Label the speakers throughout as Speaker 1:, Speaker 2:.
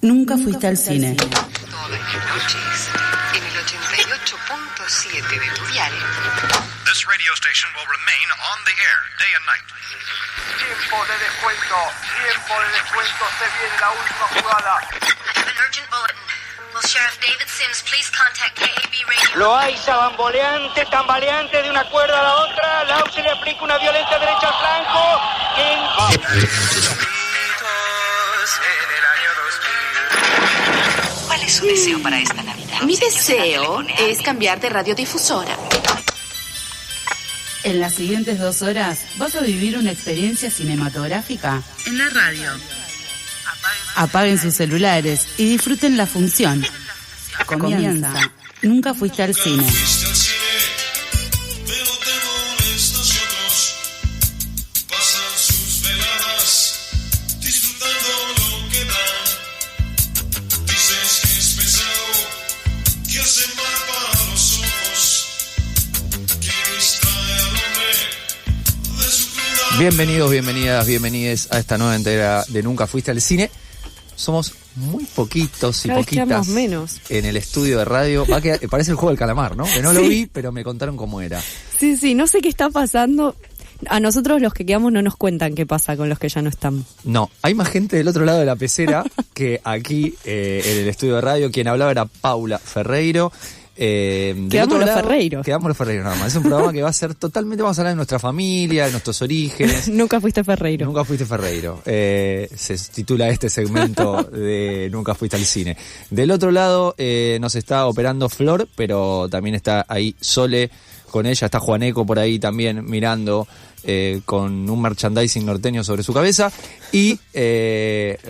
Speaker 1: Nunca fuiste al cine.
Speaker 2: Todas las noches, en el 88.7 de tu dial.
Speaker 3: This radio station will remain on the air, day and night.
Speaker 4: Tiempo de descuento, se viene la última jugada.
Speaker 5: I have an urgent bulletin. Will Sheriff David Sims please contact KAB Radio?
Speaker 4: Lo hay tambaleante de una cuerda a la otra. Lau se le aplica una violenta derecha al flanco.
Speaker 2: ¿Cuál es su deseo para esta Navidad?
Speaker 6: Mi deseo es cambiar de radiodifusora.
Speaker 1: En las siguientes 2 horas vas a vivir una experiencia cinematográfica
Speaker 2: En la radio.
Speaker 1: Apaguen sus celulares y disfruten la función. Comienza. Nunca fuiste al cine.
Speaker 7: Bienvenidos, bienvenides a esta nueva entrega de Nunca Fuiste al Cine. Somos muy poquitos y poquitas
Speaker 8: menos
Speaker 7: en el estudio de radio. Parece el juego del calamar, ¿no? Que no lo vi, pero me contaron cómo era.
Speaker 8: Sí, no sé qué está pasando. A nosotros los que quedamos no nos cuentan qué pasa con los que ya no están.
Speaker 7: No, hay más gente del otro lado de la pecera que aquí en el estudio de radio. Quien hablaba era Paula Ferreiro.
Speaker 8: Quedamos los Ferreiros.
Speaker 7: Quedamos los Ferreiros nada más. Es un programa que va a ser totalmente, vamos a hablar de nuestra familia, de nuestros orígenes.
Speaker 8: Nunca fuiste Ferreiro.
Speaker 7: Nunca fuiste Ferreiro. Se titula este segmento de Nunca fuiste al cine. Del otro lado nos está operando Flor, pero también está ahí Sole con ella. Está Juaneco por ahí también mirando con un merchandising norteño sobre su cabeza. Y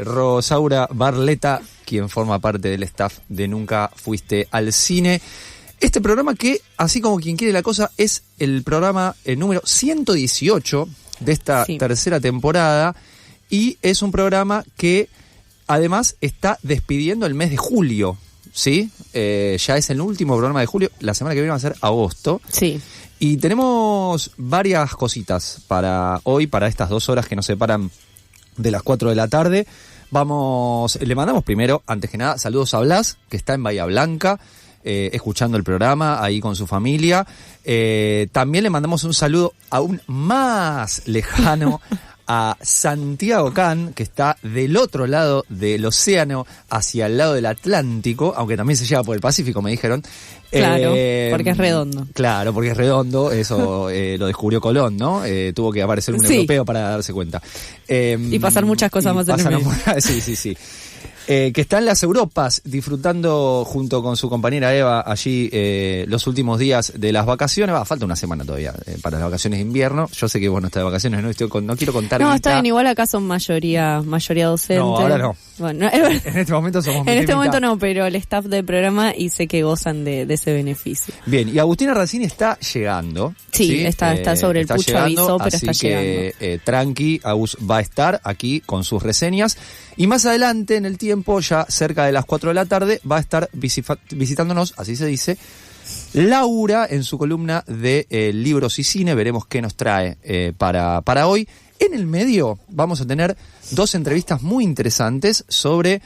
Speaker 7: Rosaura Barleta, quien forma parte del staff de Nunca Fuiste al Cine. Este programa que, así como quien quiere la cosa, es el programa número 118 de esta tercera temporada, y es un programa que además está despidiendo el mes de julio, ¿sí? Ya es el último programa de julio, la semana que viene va a ser agosto.
Speaker 8: Sí.
Speaker 7: Y tenemos varias cositas para hoy, para estas 2 horas que nos separan de las 4 de la tarde. Le mandamos primero, antes que nada, saludos a Blas, que está en Bahía Blanca, escuchando el programa ahí con su familia. También le mandamos un saludo aún más lejano a Santiago Can, que está del otro lado del océano, hacia el lado del Atlántico, aunque también se lleva por el Pacífico, me dijeron.
Speaker 8: Claro, porque es redondo.
Speaker 7: Claro, porque es redondo, eso lo descubrió Colón, ¿no? Tuvo que aparecer un europeo para darse cuenta.
Speaker 8: Y pasar muchas cosas más en el medio.
Speaker 7: Sí. Que está en las Europas disfrutando junto con su compañera Eva allí los últimos días de las vacaciones. Falta una semana todavía para las vacaciones de invierno. Yo sé que vos no estás de vacaciones, no quiero contar.
Speaker 8: No, está bien, igual acá son mayoría docente.
Speaker 7: No, ahora no.
Speaker 8: Bueno,
Speaker 7: en este momento somos
Speaker 8: en este momento no, pero el staff del programa y sé que gozan de ese beneficio.
Speaker 7: Bien, y Agustina Racini está llegando.
Speaker 8: Sí, está sobre el pucho, avisó, pero está llegando.
Speaker 7: Así que tranqui, Agus va a estar aquí con sus reseñas. Y más adelante en el tiempo, ya cerca de las 4 de la tarde, va a estar visitándonos, así se dice, Laura en su columna de libros y cine. Veremos qué nos trae para hoy. En el medio vamos a tener 2 entrevistas muy interesantes sobre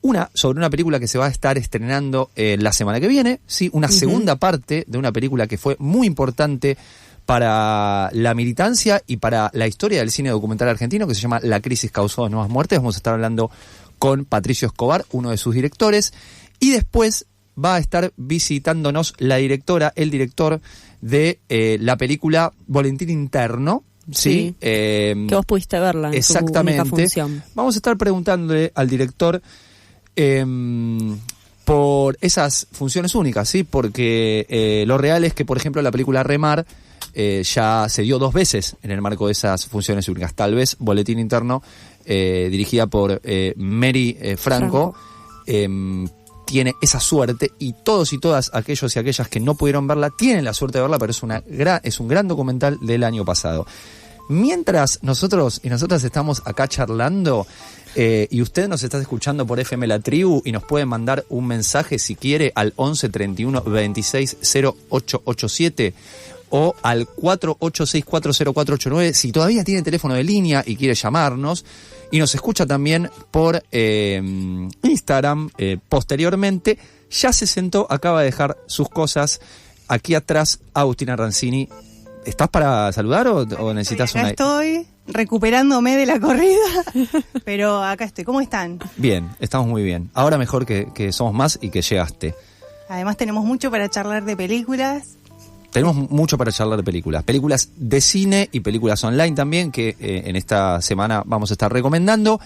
Speaker 7: una película que se va a estar estrenando la semana que viene, ¿sí? Una segunda parte de una película que fue muy importante para la militancia y para la historia del cine documental argentino, que se llama La crisis causó 2 nuevas muertes. Vamos a estar hablando con Patricio Escobar, uno de sus directores, y después va a estar visitándonos el director de la película Boletín Interno. Sí,
Speaker 8: que vos pudiste verla en su única función.
Speaker 7: Vamos a estar preguntándole al director por esas funciones únicas, ¿sí? Porque lo real es que, por ejemplo, la película Remar ya se dio 2 veces en el marco de esas funciones únicas. Tal vez Boletín Interno, dirigida por Mary Franco. Tiene esa suerte, y todos y todas aquellos y aquellas que no pudieron verla tienen la suerte de verla, pero es un gran documental del año pasado. Mientras nosotros y nosotras estamos acá charlando, y usted nos está escuchando por FM La Tribu, y nos puede mandar un mensaje si quiere al 11 31 26 0887 o al 48640489 si todavía tiene teléfono de línea y quiere llamarnos. Y nos escucha también por Instagram posteriormente. Ya se sentó, acaba de dejar sus cosas aquí atrás. Agustina Rancini, ¿estás para saludar o necesitas
Speaker 9: acá estoy recuperándome de la corrida, pero acá estoy. ¿Cómo están?
Speaker 7: Bien, estamos muy bien. Ahora mejor que somos más y que llegaste.
Speaker 9: Además tenemos mucho para charlar de películas.
Speaker 7: Tenemos mucho para charlar de películas. Películas de cine y películas online también, que en esta semana vamos a estar recomendando.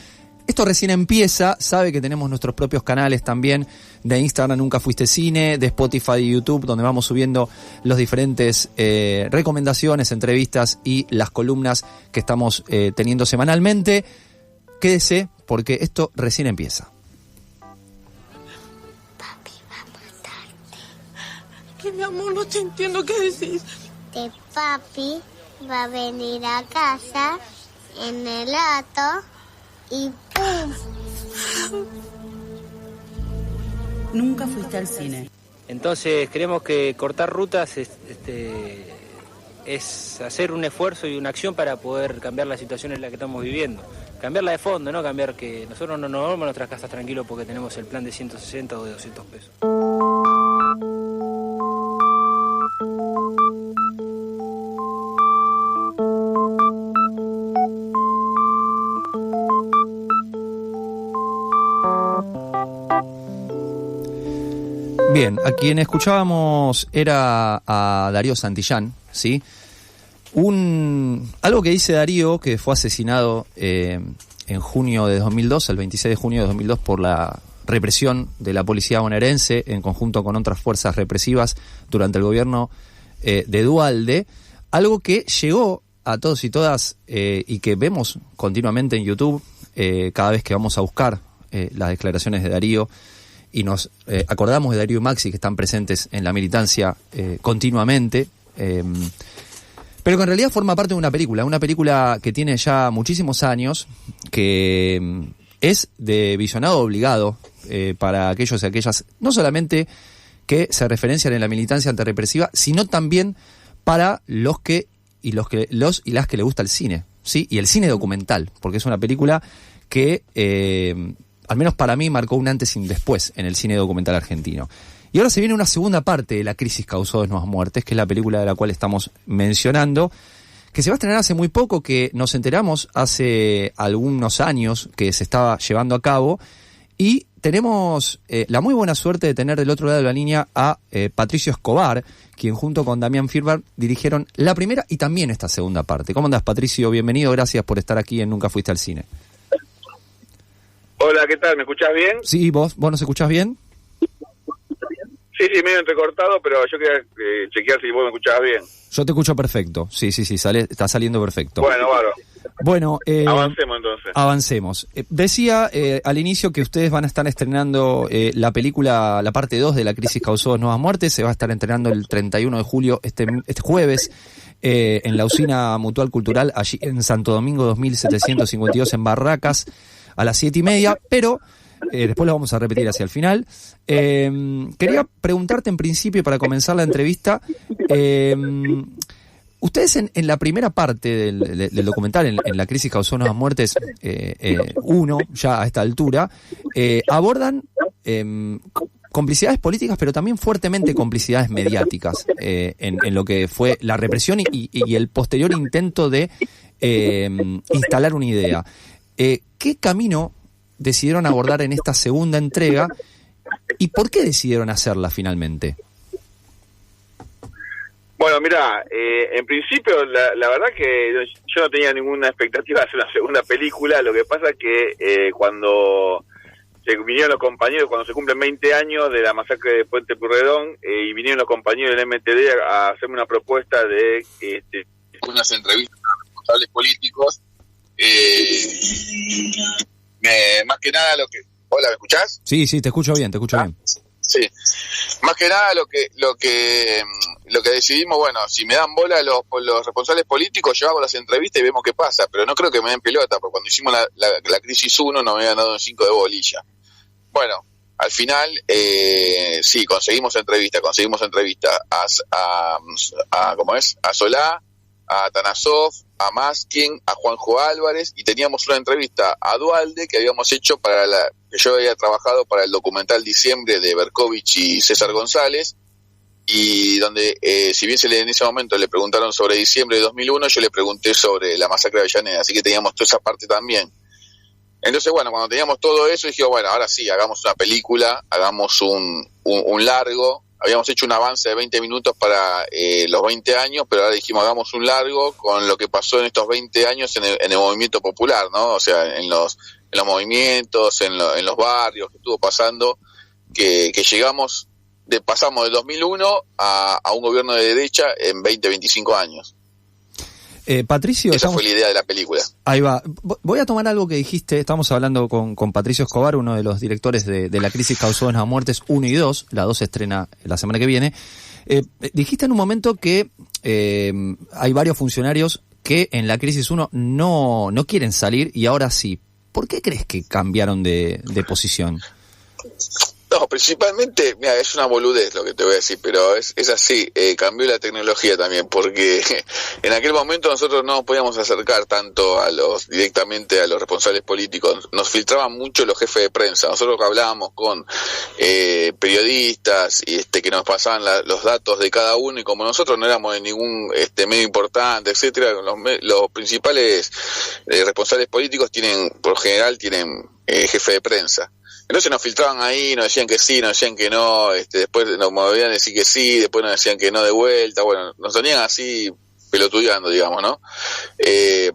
Speaker 7: Esto recién empieza, sabe que tenemos nuestros propios canales también de Instagram Nunca Fuiste Cine, de Spotify y YouTube, donde vamos subiendo los diferentes recomendaciones, entrevistas y las columnas que estamos teniendo semanalmente. Quédese, porque esto recién empieza.
Speaker 10: Papi va a matarte. Que mi amor, no te entiendo, ¿qué decís?
Speaker 11: Que papi va a venir a casa en el auto y ¡pum!
Speaker 1: Nunca fuiste al cine.
Speaker 12: Entonces creemos que cortar rutas es hacer un esfuerzo y una acción para poder cambiar la situación en la que estamos viviendo. Cambiarla de fondo, no cambiar que nosotros no nos vamos a nuestras casas tranquilos porque tenemos el plan de 160 o de 200 pesos.
Speaker 7: Bien, a quien escuchábamos era a Darío Santillán, ¿sí? Algo que dice Darío, que fue asesinado en junio de 2002, el 26 de junio de 2002, por la represión de la policía bonaerense en conjunto con otras fuerzas represivas durante el gobierno de Duhalde. Algo que llegó a todos y todas y que vemos continuamente en YouTube cada vez que vamos a buscar las declaraciones de Darío. Y nos acordamos de Darío y Maxi, que están presentes en la militancia continuamente, pero que en realidad forma parte de una película que tiene ya muchísimos años, que es de visionado obligado para aquellos y aquellas, no solamente que se referencian en la militancia antirrepresiva, sino también para los y las que le gusta el cine, ¿sí? Y el cine documental, porque es una película que al menos para mí marcó un antes y un después en el cine documental argentino. Y ahora se viene una segunda parte de La crisis causó 2 nuevas muertes, que es la película de la cual estamos mencionando, que se va a estrenar hace muy poco, que nos enteramos hace algunos años que se estaba llevando a cabo, y tenemos la muy buena suerte de tener del otro lado de la línea a Patricio Escobar, quien junto con Damián Firbar dirigieron la primera y también esta segunda parte. ¿Cómo andás, Patricio? Bienvenido, gracias por estar aquí en Nunca Fuiste al Cine.
Speaker 13: Hola, ¿qué tal? ¿Me escuchás bien?
Speaker 7: Sí, ¿vos nos escuchás bien?
Speaker 13: Sí, medio entrecortado, pero yo quería chequear si vos me escuchabas bien.
Speaker 7: Yo te escucho perfecto, sí, está saliendo perfecto. Bueno,
Speaker 13: avancemos entonces.
Speaker 7: Avancemos. Decía al inicio que ustedes van a estar estrenando la película, la parte 2 de La crisis causó 2 nuevas muertes, se va a estar estrenando el 31 de julio, este jueves, en la Usina Mutual Cultural, allí en Santo Domingo 2752 en Barracas, a las 7:30, pero después lo vamos a repetir hacia el final. Quería preguntarte en principio, para comenzar la entrevista, ustedes en la primera parte del documental, en La crisis causó nuevas muertes 1, ya a esta altura, abordan complicidades políticas, pero también fuertemente complicidades mediáticas en lo que fue la represión y el posterior intento de instalar una idea. ¿Qué camino decidieron abordar en esta segunda entrega y por qué decidieron hacerla finalmente?
Speaker 13: Bueno, mira, en principio la verdad que yo no tenía ninguna expectativa de hacer una segunda película. Lo que pasa es que cuando se vinieron los compañeros, cuando se cumplen 20 años de la masacre de Puente Pueyrredón, y vinieron los compañeros del MTD a hacerme una propuesta de unas entrevistas a responsables políticos. Más que nada lo que... Hola, ¿me escuchás?
Speaker 7: Sí, te escucho bien, bien.
Speaker 13: Sí. Más que nada lo que decidimos, bueno, si me dan bola los responsables políticos, llevamos las entrevistas y vemos qué pasa, pero no creo que me den pelota, porque cuando hicimos la crisis 1 nos habían dado un 5 de bolilla. Bueno, al final, sí, conseguimos entrevista a ¿cómo es? A Solá,
Speaker 14: a Atanasov, a Maskin, a Juanjo Álvarez, y teníamos una entrevista a Duhalde que habíamos hecho que yo había trabajado para el documental Diciembre de Berkovich y César González, y donde, si bien en ese momento le preguntaron sobre diciembre de 2001, yo le pregunté sobre la masacre de Avellaneda, así que teníamos toda esa parte también. Entonces, bueno, cuando teníamos todo eso, dije, bueno, ahora sí, hagamos una película, hagamos un largo. Habíamos hecho un avance de 20 minutos para los 20 años, pero ahora dijimos, hagamos un largo con lo que pasó en estos 20 años en el movimiento popular, ¿no? O sea, en los movimientos, en los barrios que estuvo pasando, que pasamos del 2001 a un gobierno de derecha en 20-25 años.
Speaker 7: Patricio,
Speaker 14: esa fue la idea de la película.
Speaker 7: Ahí va. Voy a tomar algo que dijiste. Estamos hablando con Patricio Escobar, uno de los directores de La crisis causó en las muertes 1 y 2. La 2 se estrena la semana que viene. Dijiste en un momento que hay varios funcionarios que en La crisis 1 no quieren salir y ahora sí. ¿Por qué crees que cambiaron de posición?
Speaker 14: No, principalmente, mira, es una boludez lo que te voy a decir, pero es así, cambió la tecnología también, porque en aquel momento nosotros no podíamos acercar tanto directamente a los responsables políticos, nos filtraban mucho los jefes de prensa, nosotros hablábamos con periodistas que nos pasaban los datos de cada uno, y como nosotros no éramos de ningún medio importante, etcétera, los principales responsables políticos por lo general tienen jefe de prensa. Entonces nos filtraban ahí, nos decían que sí, nos decían que no, después nos movían a decir que sí, después nos decían que no de vuelta, bueno, nos tenían así pelotudeando, digamos, ¿no?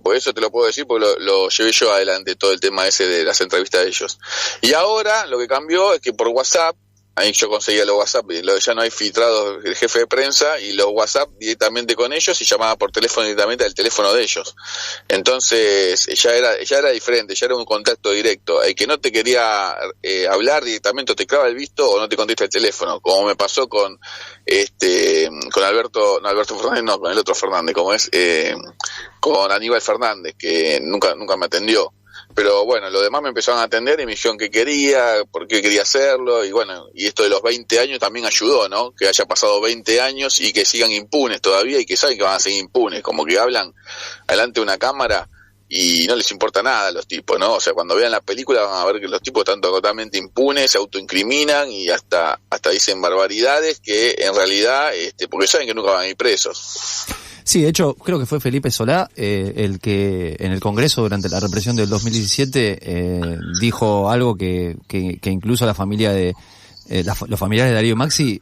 Speaker 14: Por eso te lo puedo decir, porque lo llevé yo adelante, todo el tema ese de las entrevistas de ellos. Y ahora lo que cambió es que por WhatsApp, ahí yo conseguía los WhatsApp, ya no hay filtrados el jefe de prensa, y los WhatsApp directamente con ellos y llamaba por teléfono directamente al teléfono de ellos. Entonces ya era diferente, ya era un contacto directo. El que no te quería hablar directamente o te clava el visto o no te contesta el teléfono, como me pasó con Alberto Fernández, no, con el otro Fernández, con Aníbal Fernández, que nunca me atendió. Pero bueno, los demás me empezaron a atender y me dijeron qué quería, por qué quería hacerlo, y bueno, y esto de los 20 años también ayudó, ¿no? Que haya pasado 20 años y que sigan impunes todavía, y que saben que van a seguir impunes, como que hablan delante de una cámara y no les importa nada a los tipos, ¿no? O sea, cuando vean la película van a ver que los tipos están totalmente impunes, se autoincriminan y hasta dicen barbaridades que en realidad, porque saben que nunca van a ir presos.
Speaker 7: Sí, de hecho, creo que fue Felipe Solá el que en el Congreso durante la represión del 2017 dijo algo que incluso la familia los familiares de Darío Maxi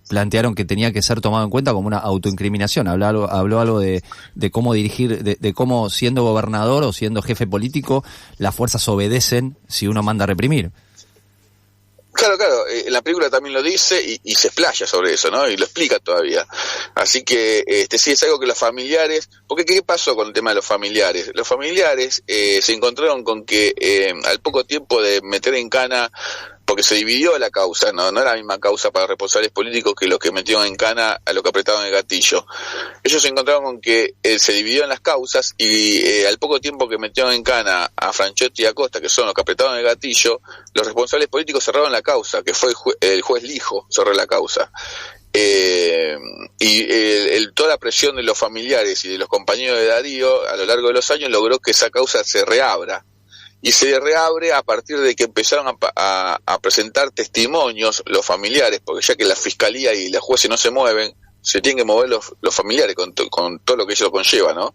Speaker 7: plantearon que tenía que ser tomado en cuenta como una autoincriminación. Habló algo de cómo dirigir, de cómo siendo gobernador o siendo jefe político las fuerzas obedecen si uno manda a reprimir.
Speaker 14: Claro, en la película también lo dice y se explaya sobre eso, ¿no? Y lo explica todavía. Así que sí, es algo que los familiares... Porque ¿qué pasó con el tema de los familiares? Los familiares se encontraron con que al poco tiempo de meter en cana, porque se dividió la causa, no era la misma causa para responsables políticos que los que metieron en cana a los que apretaron el gatillo. Ellos se encontraron con que se dividió en las causas y al poco tiempo que metieron en cana a Franchetti y a Costa, que son los que apretaron el gatillo, los responsables políticos cerraron la causa, que fue el juez Lijo cerró la causa. Toda la presión de los familiares y de los compañeros de Darío a lo largo de los años logró que esa causa se reabra. Y se reabre a partir de que empezaron a presentar testimonios los familiares, porque ya que la fiscalía y los jueces no se mueven, se tienen que mover los familiares con todo lo que ello conlleva, ¿no?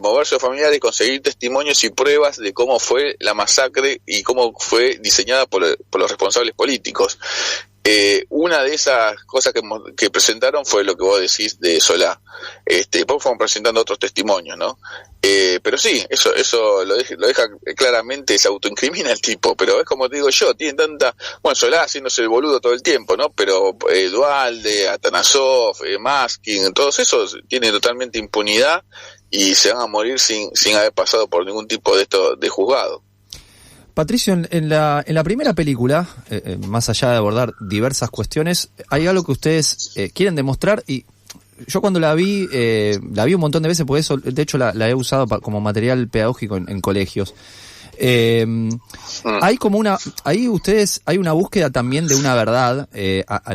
Speaker 14: Moverse los familiares, conseguir testimonios y pruebas de cómo fue la masacre y cómo fue diseñada por los responsables políticos. Una de esas cosas que presentaron fue lo que vos decís de Solá. Después fueron presentando otros testimonios, ¿no? Pero sí, eso lo deja claramente, se autoincrimina el tipo, pero es como te digo yo, tienen Solá haciéndose el boludo todo el tiempo, ¿no? Pero Duhalde, Atanasov, Maskin, todos esos tienen totalmente impunidad y se van a morir sin haber pasado por ningún tipo de esto de juzgado.
Speaker 7: Patricio, en la primera película, más allá de abordar diversas cuestiones, hay algo que ustedes quieren demostrar, y yo cuando la vi un montón de veces, porque eso, de hecho la he usado como material pedagógico en colegios. Hay como ahí ustedes, hay una búsqueda también de una verdad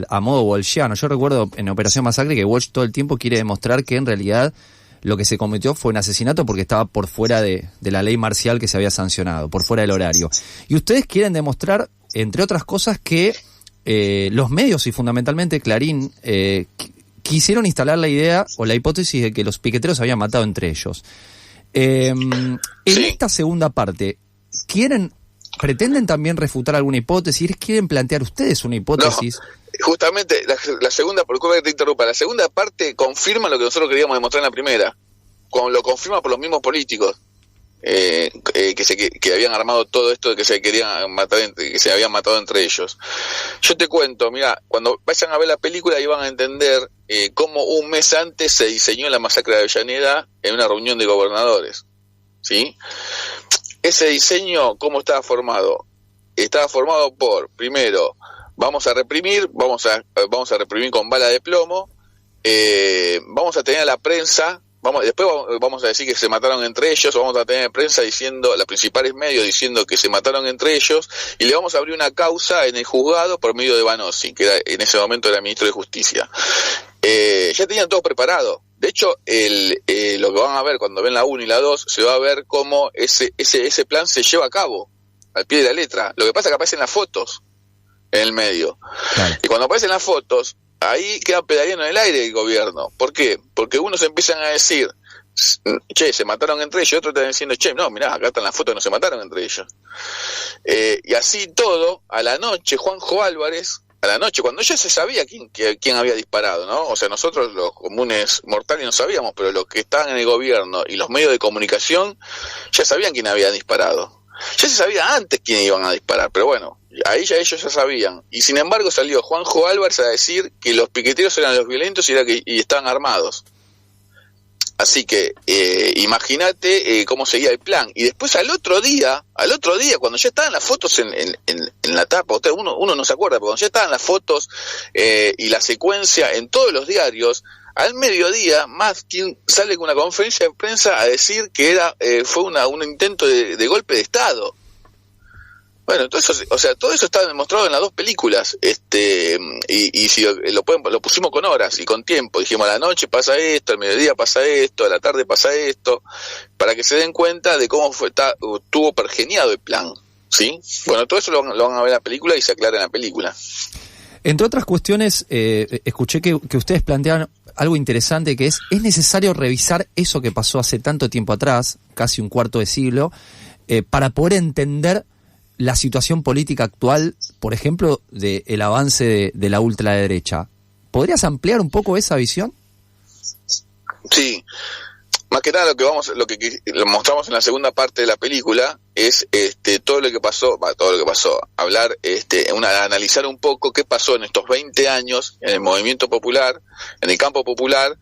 Speaker 7: a modo walshiano. Yo recuerdo en Operación Masacre que Walsh todo el tiempo quiere demostrar que en realidad lo que se cometió fue un asesinato porque estaba por fuera de la ley marcial que se había sancionado, por fuera del horario. Y ustedes quieren demostrar, entre otras cosas, que los medios y fundamentalmente Clarín quisieron instalar la idea o la hipótesis de que los piqueteros habían matado entre ellos. En esta segunda parte, ¿pretenden también refutar alguna hipótesis? ¿Quieren plantear ustedes una hipótesis?
Speaker 14: No, justamente la segunda, por que te interrumpa, la segunda parte confirma lo que nosotros queríamos demostrar en la primera. Lo confirma por los mismos políticos que habían armado todo esto de que se querían matar, que se habían matado entre ellos. Yo te cuento, mira, cuando vayan a ver la película ahí van a entender cómo un mes antes se diseñó la masacre de Avellaneda en una reunión de gobernadores, ¿sí? Ese diseño, ¿cómo estaba formado? Estaba formado por, primero, vamos a reprimir con bala de plomo, vamos a tener a la prensa, después vamos a decir que se mataron entre ellos, vamos a tener prensa diciendo, los principales medios diciendo que se mataron entre ellos, y le vamos a abrir una causa en el juzgado por medio de Banossi, que en ese momento era ministro de Justicia. Ya tenían todo preparado. De hecho, lo que van a ver cuando ven la 1 y la 2, se va a ver cómo ese plan se lleva a cabo, al pie de la letra. Lo que pasa es que aparecen las fotos en el medio. Claro. Y cuando aparecen las fotos, ahí queda pedaleando en el aire el gobierno. ¿Por qué? Porque unos empiezan a decir, che, se mataron entre ellos, otros están diciendo, che, no, mirá, acá están las fotos que no se mataron entre ellos. Y así todo, a la noche, Juanjo Álvarez, cuando ya se sabía quién había disparado, ¿no? O sea, nosotros los comunes mortales no sabíamos, pero los que estaban en el gobierno y los medios de comunicación ya sabían quién había disparado. Ya se sabía antes quién iban a disparar, pero bueno, ahí ya ellos ya sabían. Y sin embargo salió Juanjo Álvarez a decir que los piqueteros eran los violentos y estaban armados. Así que imagínate cómo seguía el plan. Y después al otro día, cuando ya estaban las fotos en la tapa, uno no se acuerda, pero cuando ya estaban las fotos y la secuencia en todos los diarios, al mediodía Maskin sale con una conferencia de prensa a decir que fue un intento de golpe de Estado. Bueno, entonces, o sea, todo eso está demostrado en las dos películas, y si lo pusimos con horas y con tiempo, dijimos a la noche pasa esto, al mediodía pasa esto, a la tarde pasa esto, para que se den cuenta de cómo estuvo pergeniado el plan, ¿sí? Bueno, todo eso lo van a ver en la película y se aclara en la película.
Speaker 7: Entre otras cuestiones, escuché que ustedes planteaban algo interesante, que es necesario revisar eso que pasó hace tanto tiempo atrás, casi un cuarto de siglo, para poder entender la situación política actual, por ejemplo, del avance de la ultraderecha. ¿Podrías ampliar un poco esa visión? Sí.
Speaker 14: Más que nada lo que mostramos en la segunda parte de la película es todo lo que pasó, hablar, analizar un poco qué pasó en estos 20 años en el movimiento popular, en el campo popular,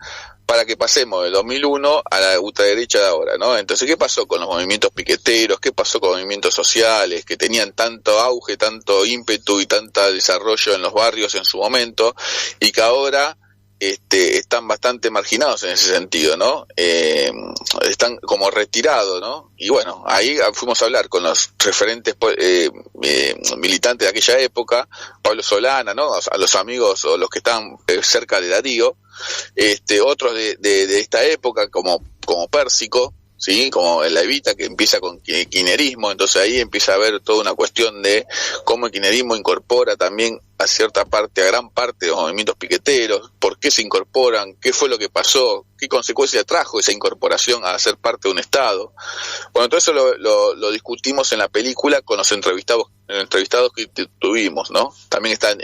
Speaker 14: para que pasemos del 2001 a la ultraderecha de ahora, ¿no? Entonces, ¿qué pasó con los movimientos piqueteros? ¿Qué pasó con los movimientos sociales que tenían tanto auge, tanto ímpetu y tanto desarrollo en los barrios en su momento, y que ahora están bastante marginados en ese sentido, ¿no? Están como retirados, ¿no? Y bueno, ahí fuimos a hablar con los referentes militantes de aquella época, Pablo Solana, ¿no? A los amigos o los que estaban cerca de Darío, otros de esta época como Pérsico, ¿sí? Como la Evita, que empieza con kirchnerismo. Entonces ahí empieza a haber toda una cuestión de cómo el kirchnerismo incorpora también a gran parte de los movimientos piqueteros, por qué se incorporan, qué fue lo que pasó, qué consecuencias trajo esa incorporación a ser parte de un Estado. Bueno, todo eso lo discutimos en la película con los entrevistados que tuvimos, ¿no? También está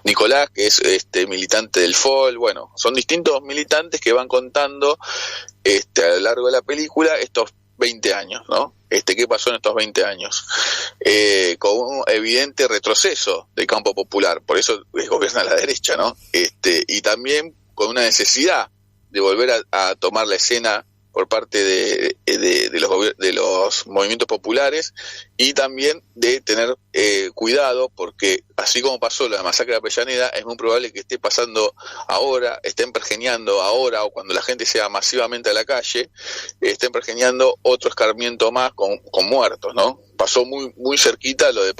Speaker 14: Nicolás, que es militante del FOL. Bueno, son distintos militantes que van contando a lo largo de la película estos 20 años, ¿no? ¿Qué pasó en estos 20 años? Con un evidente retroceso del campo popular, por eso gobierna la derecha, ¿no? Y también con una necesidad de volver a tomar la escena por parte de los movimientos populares, y también de tener cuidado, porque así como pasó la masacre de Avellaneda, es muy probable que esté pasando ahora, estén pergeñando ahora, o cuando la gente sea masivamente a la calle, estén pergeñando otro escarmiento más con muertos, ¿no? Pasó muy muy cerquita lo de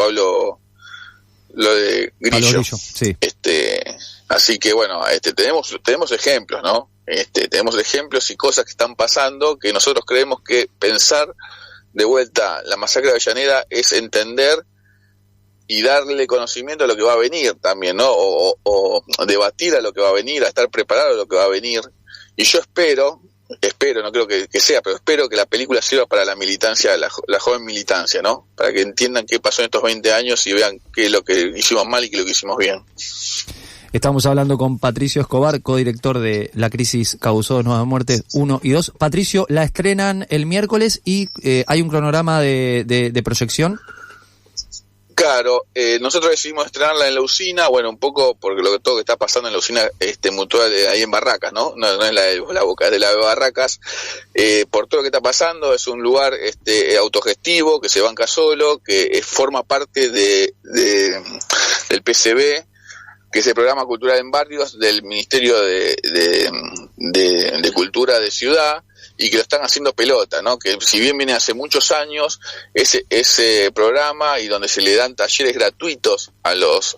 Speaker 14: Grillo.
Speaker 7: Sí.
Speaker 14: Así que bueno, tenemos ejemplos, ¿no? Tenemos ejemplos y cosas que están pasando que nosotros creemos que pensar de vuelta la masacre de Avellaneda es entender y darle conocimiento a lo que va a venir también, ¿no? O debatir a lo que va a venir, a estar preparado a lo que va a venir. Y yo espero, no creo que sea, pero espero que la película sirva para la militancia, la joven militancia, ¿no? Para que entiendan qué pasó en estos 20 años y vean qué es lo que hicimos mal y qué es lo que hicimos bien.
Speaker 7: Estamos hablando con Patricio Escobar, codirector de La Crisis Causó 2 Nuevas Muertes 1 y 2. Patricio, la estrenan el miércoles y hay un cronograma de proyección.
Speaker 14: Claro, nosotros decidimos estrenarla en la usina, bueno, un poco porque todo lo que está pasando en la usina mutual ahí en Barracas, ¿no? No es la Boca, es de la de Barracas. Por todo lo que está pasando, es un lugar autogestivo, que se banca solo, que forma parte del PCB, que es el Programa Cultural en Barrios del Ministerio de Cultura de Ciudad, y que lo están haciendo pelota, ¿no? Que si bien viene hace muchos años ese programa, y donde se le dan talleres gratuitos a todos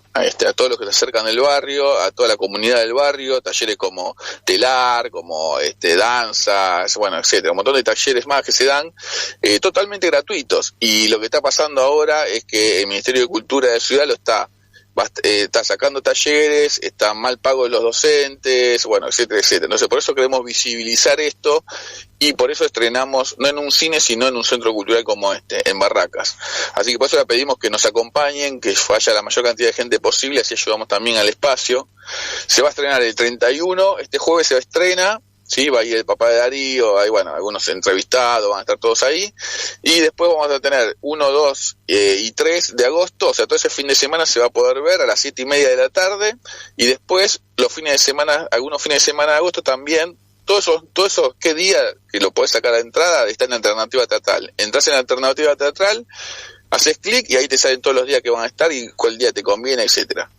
Speaker 14: los que se acercan del barrio, a toda la comunidad del barrio, talleres como telar, como danza, bueno, etcétera, un montón de talleres más que se dan totalmente gratuitos. Y lo que está pasando ahora es que el Ministerio de Cultura de Ciudad está sacando talleres, están mal pagos los docentes, bueno, etcétera, etcétera. Entonces, por eso queremos visibilizar esto, y por eso estrenamos no en un cine, sino en un centro cultural como en Barracas. Así que por eso le pedimos que nos acompañen, que vaya la mayor cantidad de gente posible, así ayudamos también al espacio. Se va a estrenar el 31, este jueves se estrena. Sí, va a ir el papá de Darío, hay algunos entrevistados, van a estar todos ahí, y después vamos a tener 1, 2 y 3 de agosto, o sea, todo ese fin de semana se va a poder ver a las 7:30 de la tarde, y después los fines de semana, algunos fines de semana de agosto también, todo eso, ¿qué día que lo podés sacar a entrada? Está en Alternativa Teatral. Entrás en Alternativa Teatral, haces clic y ahí te salen todos los días que van a estar y cuál día te conviene, etcétera.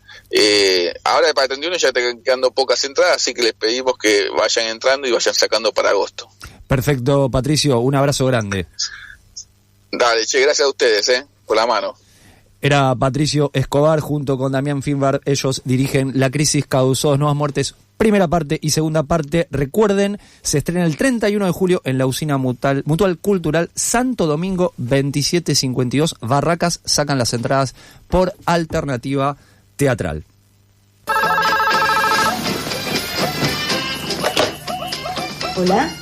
Speaker 14: Ahora para el 31 ya te quedando pocas entradas, así que les pedimos que vayan entrando y vayan sacando para agosto.
Speaker 7: Perfecto, Patricio, un abrazo grande.
Speaker 14: Dale, gracias a ustedes, por la mano.
Speaker 7: Era Patricio Escobar junto con Damián Finbar, ellos dirigen La Crisis Causó 2 Nuevas Muertes, primera parte y segunda parte. Recuerden, se estrena el 31 de julio en la usina Mutual Cultural Santo Domingo 2752, Barracas. Sacan las entradas por Alternativa Teatral.
Speaker 15: ¿Hola?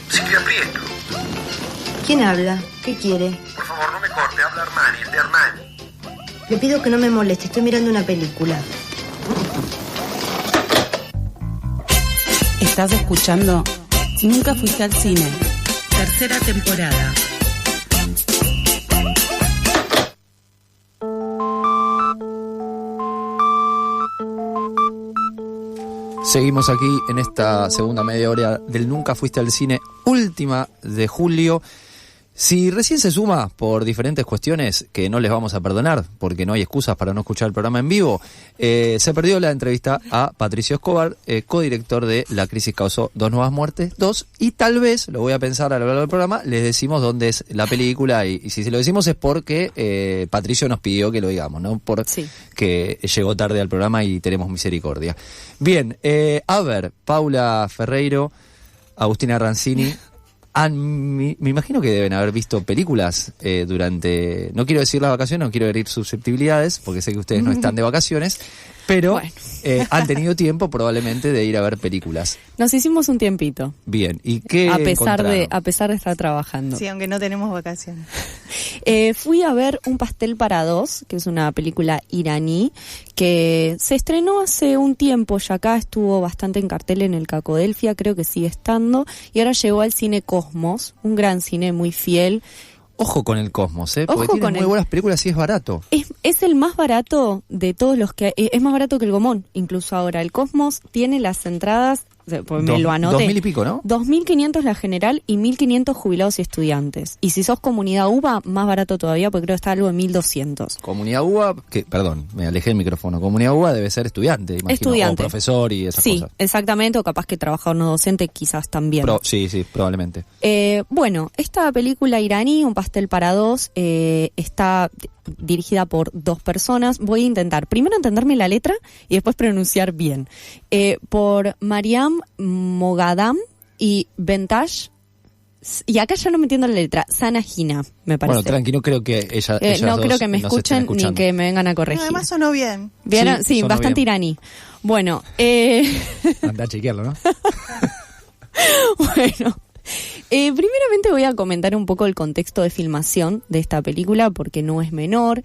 Speaker 3: Silvia Prieto.
Speaker 15: ¿Quién habla? ¿Qué quiere?
Speaker 3: Por favor, no me corte, habla Armani, el de Armani.
Speaker 15: Le pido que no me moleste, estoy mirando una película.
Speaker 1: Estás escuchando Nunca Fuiste al Cine, tercera temporada.
Speaker 7: Seguimos aquí en esta segunda media hora del Nunca Fuiste al Cine, última de julio. Si recién se suma por diferentes cuestiones que no les vamos a perdonar, porque no hay excusas para no escuchar el programa en vivo, se perdió la entrevista a Patricio Escobar, codirector de La Crisis Causó 2 Nuevas Muertes 2, y tal vez, lo voy a pensar a lo largo del programa, les decimos dónde es la película, y si se lo decimos es porque Patricio nos pidió que lo digamos, ¿no? Que llegó tarde al programa y tenemos misericordia. Bien, a ver, Paula Ferreiro, Agustina Rancini... me imagino que deben haber visto películas durante, no quiero decir las vacaciones, no quiero herir susceptibilidades, porque sé que ustedes no están de vacaciones, pero bueno. Han tenido tiempo probablemente de ir a ver películas.
Speaker 8: Nos hicimos un tiempito.
Speaker 7: Bien, ¿y qué
Speaker 8: a pesar de estar trabajando.
Speaker 9: Sí, aunque no tenemos vacaciones.
Speaker 8: Fui a ver Un pastel para dos, que es una película iraní, que se estrenó hace un tiempo ya acá, estuvo bastante en cartel en el Cacodelfia, creo que sigue estando, y ahora llegó al Cine Cosmos, un gran cine muy fiel.
Speaker 7: Ojo con el Cosmos, porque tiene muy buenas películas y es barato.
Speaker 8: Es el más barato de todos los que... Es más barato que el Gomón, incluso ahora. El Cosmos tiene las entradas pues me lo anoté.
Speaker 7: 2.000 y pico, ¿no?
Speaker 8: 2.500 la general y 1.500 jubilados y estudiantes. Y si sos comunidad UBA, más barato todavía, porque creo que está algo de 1.200.
Speaker 7: Comunidad UBA, perdón, me alejé el micrófono. Comunidad UBA debe ser estudiante, imagino.
Speaker 8: Estudiante.
Speaker 7: O profesor y esas cosas.
Speaker 8: Sí, exactamente, o capaz que trabajador no docente, quizás también.
Speaker 7: Sí, probablemente.
Speaker 8: Bueno, esta película iraní, Un pastel para dos, está dirigida por 2 personas. Voy a intentar primero entenderme la letra y después pronunciar bien. Por Mariam Moghadam y Bentash, y acá ya no me entiendo la letra, Sanahina, me parece.
Speaker 7: Bueno, tranquilo, creo que ella
Speaker 8: no creo que me escuchen ni que me vengan a corregir.
Speaker 9: No, además sonó bien.
Speaker 8: ¿Vieron? Sí, bastante bien. Iraní. Bueno,
Speaker 7: anda a chequearlo, ¿no?
Speaker 8: Bueno, primeramente voy a comentar un poco el contexto de filmación de esta película, porque no es menor.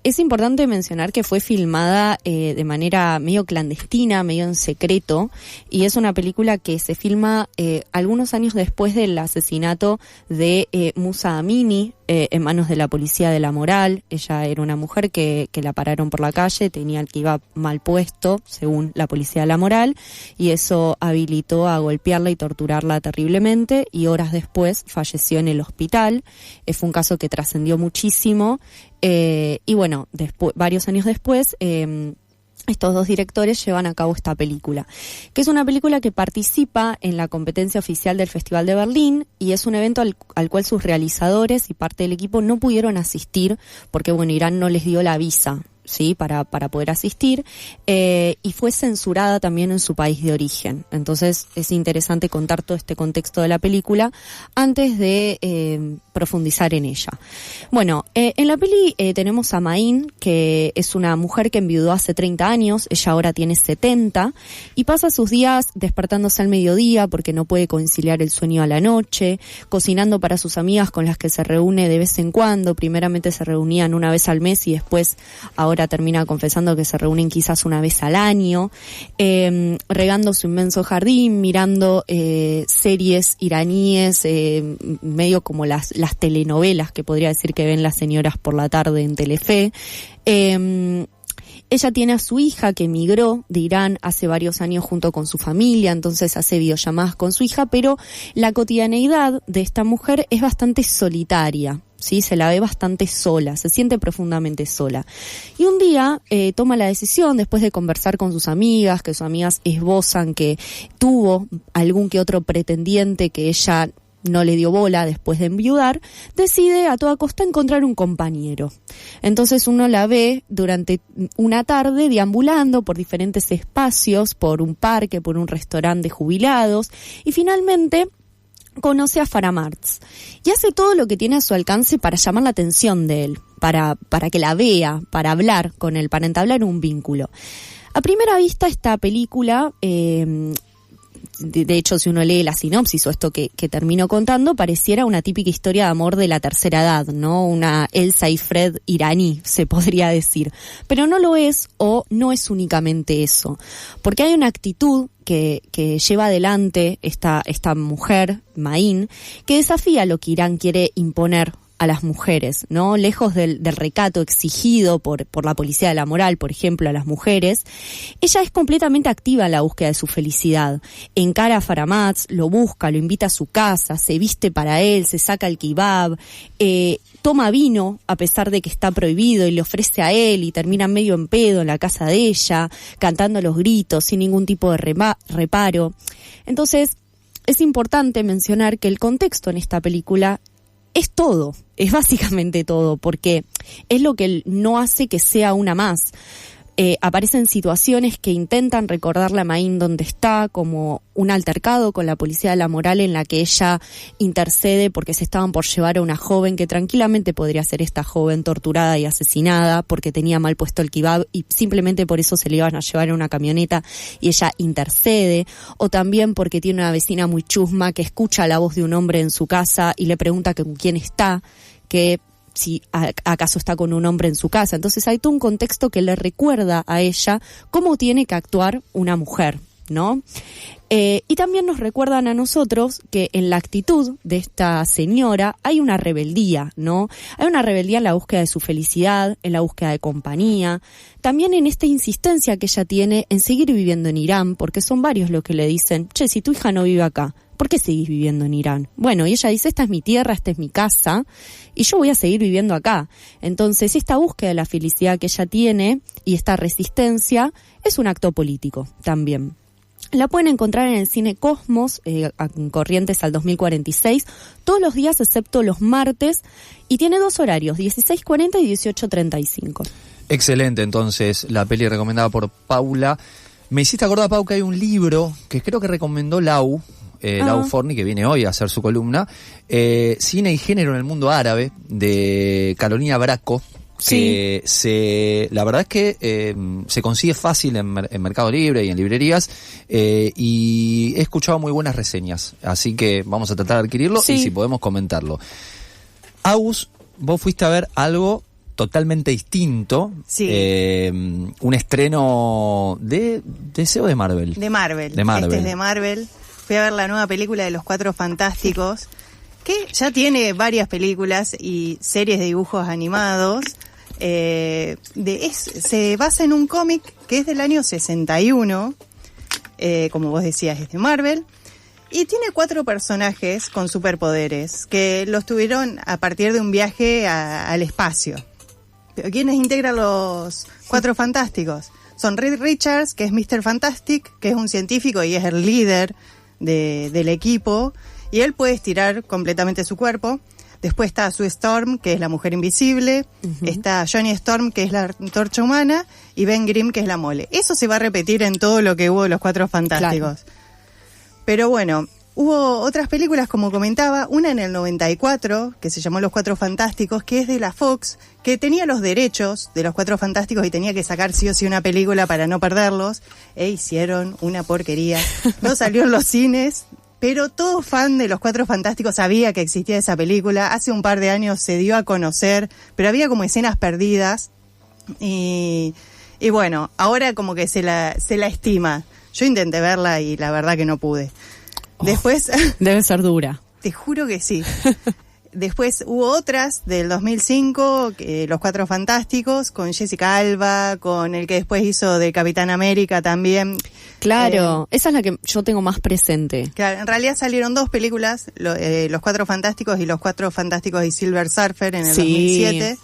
Speaker 8: Es importante mencionar que fue filmada de manera medio clandestina, medio en secreto, y es una película que se filma algunos años después del asesinato de Musa Amini en manos de la policía de la moral. Ella era una mujer que la pararon por la calle, tenía el que iba mal puesto, según la policía de la moral, y eso habilitó a golpearla y torturarla terriblemente, y horas después falleció en el hospital. Fue un caso que trascendió muchísimo. Y bueno, varios años después, estos 2 directores llevan a cabo esta película, que es una película que participa en la competencia oficial del Festival de Berlín, y es un evento al cual sus realizadores y parte del equipo no pudieron asistir porque, bueno, Irán no les dio la visa, ¿sí? para poder asistir, y fue censurada también en su país de origen. Entonces es interesante contar todo este contexto de la película antes de profundizar en ella. Bueno, en la peli tenemos a Maín, que es una mujer que enviudó hace 30 años, ella ahora tiene 70, y pasa sus días despertándose al mediodía porque no puede conciliar el sueño a la noche, cocinando para sus amigas con las que se reúne de vez en cuando. Primeramente se reunían una vez al mes y después ahora termina confesando que se reúnen quizás una vez al año, regando su inmenso jardín, mirando series iraníes, medio como las telenovelas que podría decir que ven las señoras por la tarde en Telefe. Ella tiene a su hija que emigró de Irán hace varios años junto con su familia, entonces hace videollamadas con su hija, pero la cotidianeidad de esta mujer es bastante solitaria. Sí, se la ve bastante sola, se siente profundamente sola. Y un día toma la decisión, después de conversar con sus amigas, que sus amigas esbozan que tuvo algún que otro pretendiente que ella no le dio bola después de enviudar, decide a toda costa encontrar un compañero. Entonces uno la ve durante una tarde deambulando por diferentes espacios, por un parque, por un restaurante de jubilados, y finalmente conoce a Faramarz y hace todo lo que tiene a su alcance para llamar la atención de él, para que la vea, para hablar con él, para entablar un vínculo. A primera vista esta película, de hecho si uno lee la sinopsis o esto que termino contando, pareciera una típica historia de amor de la tercera edad, ¿no? Una Elsa y Fred iraní, se podría decir. Pero no lo es, o no es únicamente eso, porque hay una actitud que lleva adelante esta mujer, Maín, que desafía lo que Irán quiere imponer a las mujeres, ¿no? Lejos del recato exigido por la policía de la moral, por ejemplo, a las mujeres, ella es completamente activa en la búsqueda de su felicidad. Encara a Faramarz, lo busca, lo invita a su casa, se viste para él, se saca el kebab, toma vino a pesar de que está prohibido y le ofrece a él, y termina medio en pedo en la casa de ella, cantando a los gritos, sin ningún tipo de reparo. Entonces, es importante mencionar que el contexto en esta película es todo, es básicamente todo, porque es lo que no hace que sea una más. Aparecen situaciones que intentan recordarle a Maín dónde está, como un altercado con la policía de la moral en la que ella intercede porque se estaban por llevar a una joven que tranquilamente podría ser esta joven torturada y asesinada porque tenía mal puesto el kebab y simplemente por eso se le iban a llevar a una camioneta y ella intercede, o también porque tiene una vecina muy chusma que escucha la voz de un hombre en su casa y le pregunta que con quién está, que si acaso está con un hombre en su casa. Entonces hay todo un contexto que le recuerda a ella cómo tiene que actuar una mujer, ¿no? Y también nos recuerdan a nosotros que en la actitud de esta señora hay una rebeldía, ¿no? Hay una rebeldía en la búsqueda de su felicidad, en la búsqueda de compañía, también en esta insistencia que ella tiene en seguir viviendo en Irán, porque son varios los que le dicen, che, si tu hija no vive acá, ¿por qué seguís viviendo en Irán? Bueno, y ella dice, esta es mi tierra, esta es mi casa, y yo voy a seguir viviendo acá. Entonces, esta búsqueda de la felicidad que ella tiene y esta resistencia es un acto político también. La pueden encontrar en el Cine Cosmos, en Corrientes al 2046, todos los días excepto los martes, y tiene 2 horarios, 16:40 y 18:35.
Speaker 7: Excelente, entonces, la peli recomendada por Paula. Me hiciste acordar, Pau, que hay un libro que creo que recomendó Lau Forni, que viene hoy a hacer su columna, Cine y Género en el Mundo Árabe, de Carolina Bracco. Que la verdad es que se consigue fácil en Mercado Libre y en librerías, y he escuchado muy buenas reseñas, así que vamos a tratar de adquirirlo y si podemos comentarlo. Agus, vos fuiste a ver algo totalmente distinto, un estreno de DC o de Marvel.
Speaker 9: De Marvel. Este es de Marvel. Fui a ver la nueva película de Los Cuatro Fantásticos, que ya tiene varias películas y series de dibujos animados. Se basa en un cómic que es del año 61, como vos decías, es de Marvel, y tiene 4 personajes con superpoderes que los tuvieron a partir de un viaje al espacio. ¿Pero quiénes integran los Cuatro Fantásticos? Son Reed Richards, que es Mr. Fantastic, que es un científico y es el líder del equipo, y él puede estirar completamente su cuerpo. Después está Sue Storm, que es la mujer invisible. Está Johnny Storm, que es la antorcha humana. Y Ben Grimm, que es la mole. Eso se va a repetir en todo lo que hubo de Los Cuatro Fantásticos. Claro. Pero bueno, hubo otras películas, como comentaba. Una en el 94, que se llamó Los Cuatro Fantásticos, que es de la Fox, que tenía los derechos de Los Cuatro Fantásticos y tenía que sacar sí o sí una película para no perderlos. E hicieron una porquería. No salió en los cines. Pero todo fan de Los Cuatro Fantásticos sabía que existía esa película. Hace un par de años se dio a conocer, pero había como escenas perdidas. Y bueno, ahora como que se la estima. Yo intenté verla y la verdad que no pude. Después...
Speaker 8: Debe ser dura.
Speaker 9: Te juro que sí. Después hubo otras del 2005, Los Cuatro Fantásticos, con Jessica Alba, con el que después hizo de Capitán América también.
Speaker 8: Claro, esa es la que yo tengo más presente.
Speaker 9: Claro, en realidad salieron 2 películas, Los Cuatro Fantásticos y Los Cuatro Fantásticos y Silver Surfer en el 2007,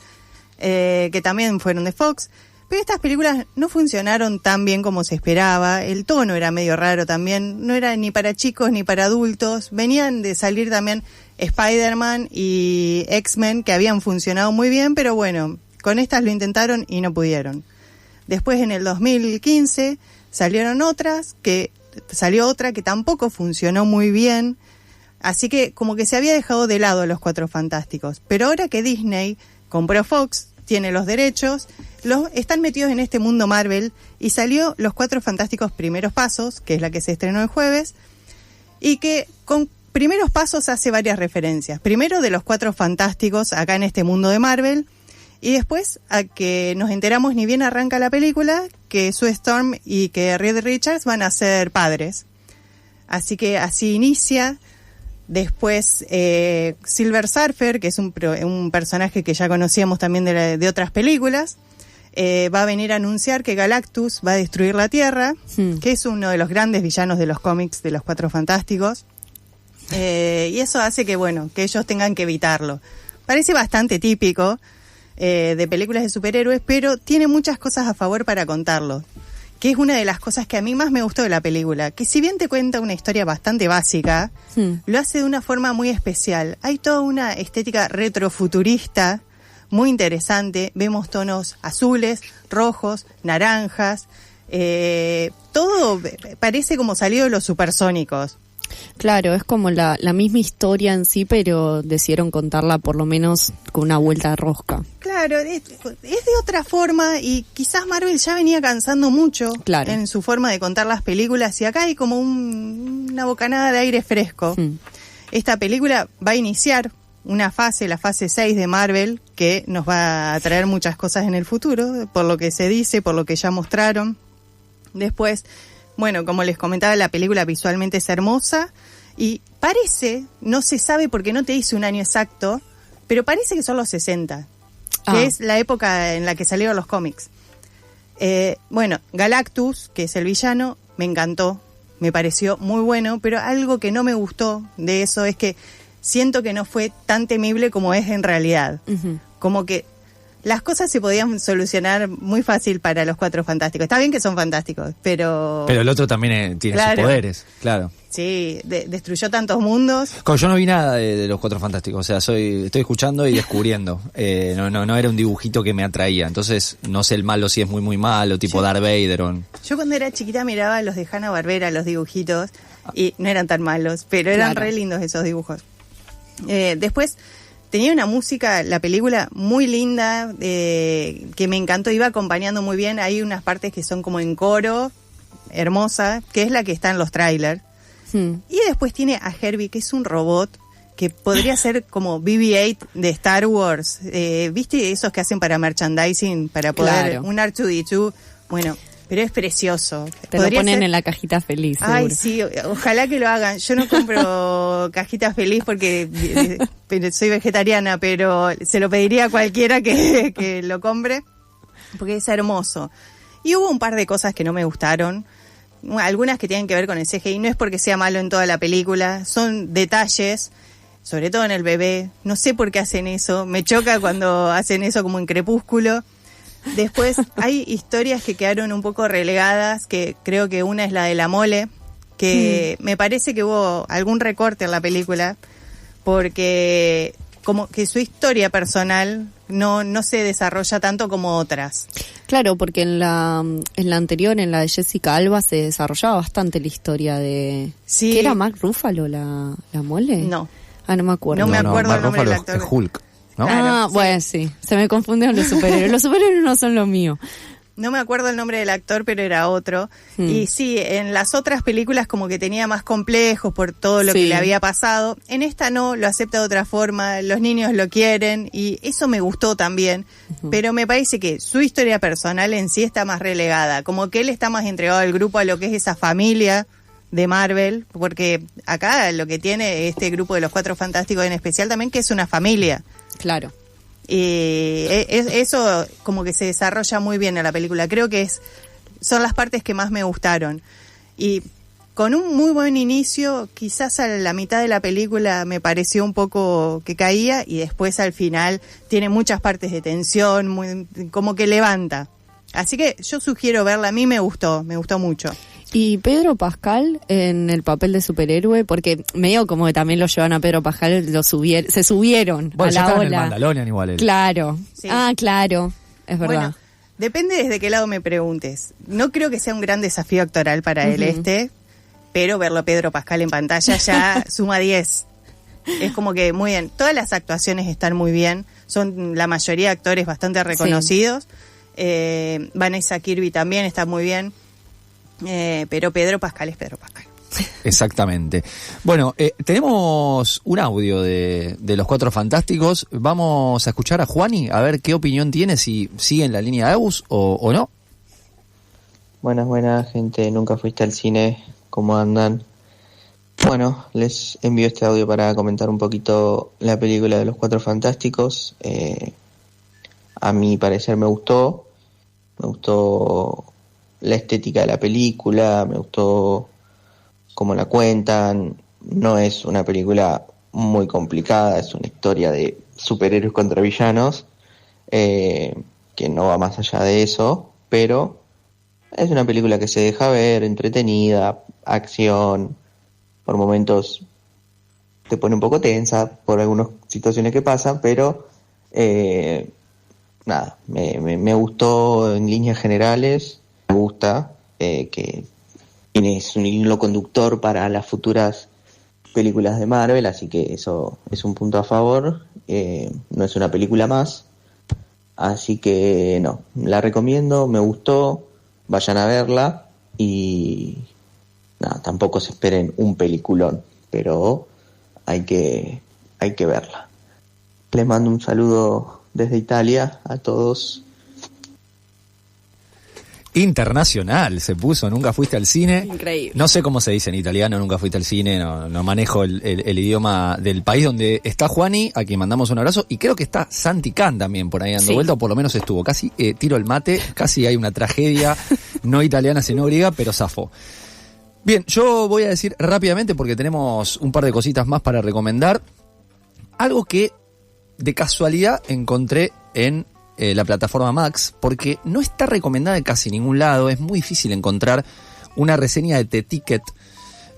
Speaker 9: que también fueron de Fox. Pero estas películas no funcionaron tan bien como se esperaba, el tono era medio raro también, no era ni para chicos ni para adultos, venían de salir también Spider-Man y X-Men, que habían funcionado muy bien, pero bueno, con estas lo intentaron y no pudieron. Después en el 2015 salió otra que tampoco funcionó muy bien, así que como que se había dejado de lado Los Cuatro Fantásticos. Pero ahora que Disney compró Fox, tiene los derechos, están metidos en este mundo Marvel, y salió Los Cuatro Fantásticos Primeros Pasos, que es la que se estrenó el jueves, y que con Primeros Pasos hace varias referencias. Primero de Los Cuatro Fantásticos acá en este mundo de Marvel, y después a que nos enteramos ni bien arranca la película que Sue Storm y que Reed Richards van a ser padres. Así que así inicia. Después Silver Surfer, que es un personaje que ya conocíamos también de otras películas, va a venir a anunciar que Galactus va a destruir la Tierra, que es uno de los grandes villanos de los cómics de Los Cuatro Fantásticos. Y eso hace que ellos tengan que evitarlo. Parece bastante típico de películas de superhéroes, pero tiene muchas cosas a favor para contarlo, que es una de las cosas que a mí más me gustó de la película, que si bien te cuenta una historia bastante básica, lo hace de una forma muy especial. Hay toda una estética retrofuturista muy interesante, vemos tonos azules, rojos, naranjas, todo parece como salido de Los Supersónicos.
Speaker 8: Claro, es como la misma historia en sí, pero decidieron contarla por lo menos con una vuelta de rosca.
Speaker 9: Claro, es de otra forma, y quizás Marvel ya venía cansando mucho en su forma de contar las películas, y acá hay como una bocanada de aire fresco. Esta película va a iniciar una fase, la fase 6 de Marvel, que nos va a traer muchas cosas en el futuro, por lo que se dice, por lo que ya mostraron. Después Bueno, como les comentaba, la película visualmente es hermosa y parece, no se sabe porque no te dice un año exacto, pero parece que son los 60, que es la época en la que salieron los cómics. Bueno, Galactus, que es el villano, me encantó, me pareció muy bueno, pero algo que no me gustó de eso es que siento que no fue tan temible como es en realidad. Uh-huh. Como que las cosas se podían solucionar muy fácil para los Cuatro Fantásticos. Está bien que son fantásticos, pero...
Speaker 7: Pero el otro también tiene sus poderes, claro.
Speaker 9: Sí, destruyó tantos mundos.
Speaker 7: Yo no vi nada de los Cuatro Fantásticos, o sea, estoy escuchando y descubriendo. No era un dibujito que me atraía, entonces no sé el malo si es muy muy malo, tipo Darth Vader o...
Speaker 9: Yo cuando era chiquita miraba los de Hanna-Barbera, los dibujitos, y no eran tan malos, pero eran re lindos esos dibujos. Después... tenía una música, la película, muy linda, que me encantó, iba acompañando muy bien. Hay unas partes que son como en coro, hermosa, que es la que está en los trailers. Y después tiene a Herbie, que es un robot, que podría ser como BB-8 de Star Wars. ¿Viste esos que hacen para merchandising? Para poder, un R2-D2, bueno... Pero es precioso.
Speaker 8: Te lo ponen en la cajita feliz.
Speaker 9: Ay, sí, ojalá que lo hagan. Yo no compro cajita feliz porque soy vegetariana, pero se lo pediría a cualquiera que lo compre, porque es hermoso. Y hubo un par de cosas que no me gustaron, algunas que tienen que ver con el CGI. No es porque sea malo en toda la película, son detalles, sobre todo en el bebé. No sé por qué hacen eso, me choca cuando hacen eso como en Crepúsculo. Después hay historias que quedaron un poco relegadas, que creo que una es la de la mole, que me parece que hubo algún recorte en la película, porque como que su historia personal no se desarrolla tanto como otras.
Speaker 8: Claro, porque en la anterior, en la de Jessica Alba, se desarrollaba bastante la historia de... Sí. ¿Qué era Mark Ruffalo, la mole?
Speaker 9: No.
Speaker 8: No me acuerdo.
Speaker 9: No me acuerdo el nombre del
Speaker 7: actor. Es Hulk. ¿No?
Speaker 8: Claro, bueno, sí. Se me confunden los superhéroes. Los superhéroes no son lo mío.
Speaker 9: No me acuerdo el nombre del actor, pero era otro. Y sí, en las otras películas como que tenía más complejos por todo lo que le había pasado. En esta no, lo acepta de otra forma, los niños lo quieren y eso me gustó también. Pero me parece que su historia personal en sí está más relegada. Como que él está más entregado al grupo, a lo que es esa familia de Marvel. Porque acá lo que tiene este grupo de los Cuatro Fantásticos en especial también, que es una familia.
Speaker 8: Claro.
Speaker 9: Y eso como que se desarrolla muy bien en la película. Creo que son las partes que más me gustaron. Y con un muy buen inicio, quizás a la mitad de la película me pareció un poco que caía y después al final tiene muchas partes de tensión, como que levanta. Así que yo sugiero verla, a mí me gustó mucho.
Speaker 8: Y Pedro Pascal en el papel de superhéroe, porque medio como que también lo llevan a Pedro Pascal, se subieron a la ola. En el
Speaker 7: Mandalorian igual.
Speaker 8: Claro. Sí. Claro, es verdad.
Speaker 9: Bueno, depende desde qué lado me preguntes. No creo que sea un gran desafío actoral para él pero verlo Pedro Pascal en pantalla ya suma 10. Es como que muy bien. Todas las actuaciones están muy bien. Son la mayoría de actores bastante reconocidos. Sí. Vanessa Kirby también está muy bien. Pero Pedro Pascal es Pedro Pascal.
Speaker 7: Exactamente. Bueno, tenemos un audio de los Cuatro Fantásticos. Vamos a escuchar a Juani a ver qué opinión tiene, si sigue en la línea de Eus o no.
Speaker 16: Buenas gente, nunca fuiste al cine, ¿cómo andan? Bueno, les envío este audio para comentar un poquito la película de los Cuatro Fantásticos. A mi parecer me gustó la estética de la película, me gustó cómo la cuentan. No es una película muy complicada, es una historia de superhéroes contra villanos, que no va más allá de eso, pero es una película que se deja ver, entretenida, acción, por momentos te pone un poco tensa por algunas situaciones que pasan, pero nada, me gustó en líneas generales. Me gusta que es un hilo conductor para las futuras películas de Marvel, así que eso es un punto a favor. No es una película más, así que no, la recomiendo, me gustó, vayan a verla y nada, tampoco se esperen un peliculón, pero hay que verla. Les mando un saludo desde Italia a todos.
Speaker 7: Internacional se puso, nunca fuiste al cine.
Speaker 8: Increíble.
Speaker 7: No sé cómo se dice en italiano, nunca fuiste al cine, no manejo el idioma del país donde está Juani, a quien mandamos un abrazo, y creo que está Santi Can también por ahí dando vuelta, o por lo menos estuvo. Casi tiro el mate, casi hay una tragedia, no italiana sino griega, pero zafó. Bien, yo voy a decir rápidamente, porque tenemos un par de cositas más para recomendar, algo que de casualidad encontré en la plataforma Max, porque no está recomendada en casi ningún lado, es muy difícil encontrar una reseña de The Ticket,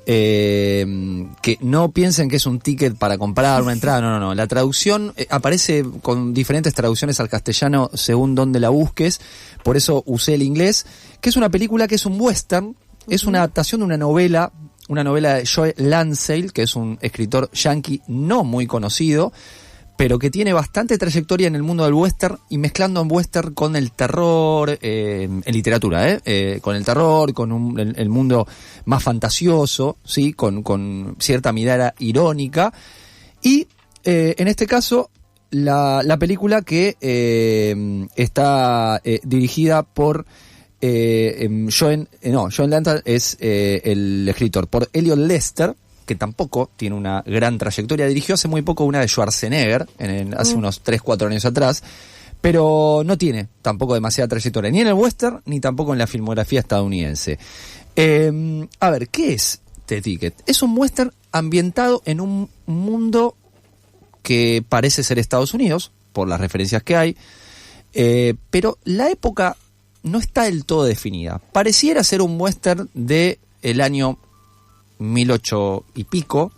Speaker 7: que no piensen que es un ticket para comprar una entrada, no, la traducción aparece con diferentes traducciones al castellano según donde la busques, por eso usé el inglés, que es una película que es un western, es una adaptación de una novela de Joe Lansdale, que es un escritor yankee no muy conocido, pero que tiene bastante trayectoria en el mundo del western, y mezclando en western con el terror, en literatura, con el terror, con el mundo más fantasioso, ¿sí? Con cierta mirada irónica, y en este caso la película que está dirigida por Joe Lansdale es el escritor, por Elliot Lester, que tampoco tiene una gran trayectoria. Dirigió hace muy poco una de Schwarzenegger, hace unos 3-4 años atrás, pero no tiene tampoco demasiada trayectoria, ni en el western, ni tampoco en la filmografía estadounidense. A ver, ¿qué es The Ticket? Es un western ambientado en un mundo que parece ser Estados Unidos, por las referencias que hay, pero la época no está del todo definida. Pareciera ser un western de el año 1800 y pico,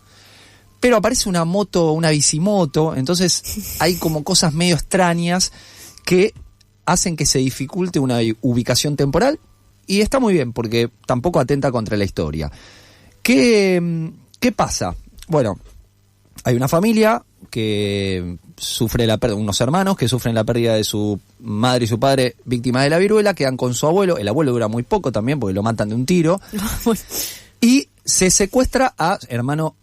Speaker 7: pero aparece una moto, una bicimoto, entonces hay como cosas medio extrañas que hacen que se dificulte una ubicación temporal, y está muy bien porque tampoco atenta contra la historia. ¿Qué pasa? Bueno, hay una familia que sufre la pérdida, unos hermanos que sufren la pérdida de su madre y su padre víctimas de la viruela, quedan con su abuelo, el abuelo dura muy poco también porque lo matan de un tiro, y se secuestra a hermano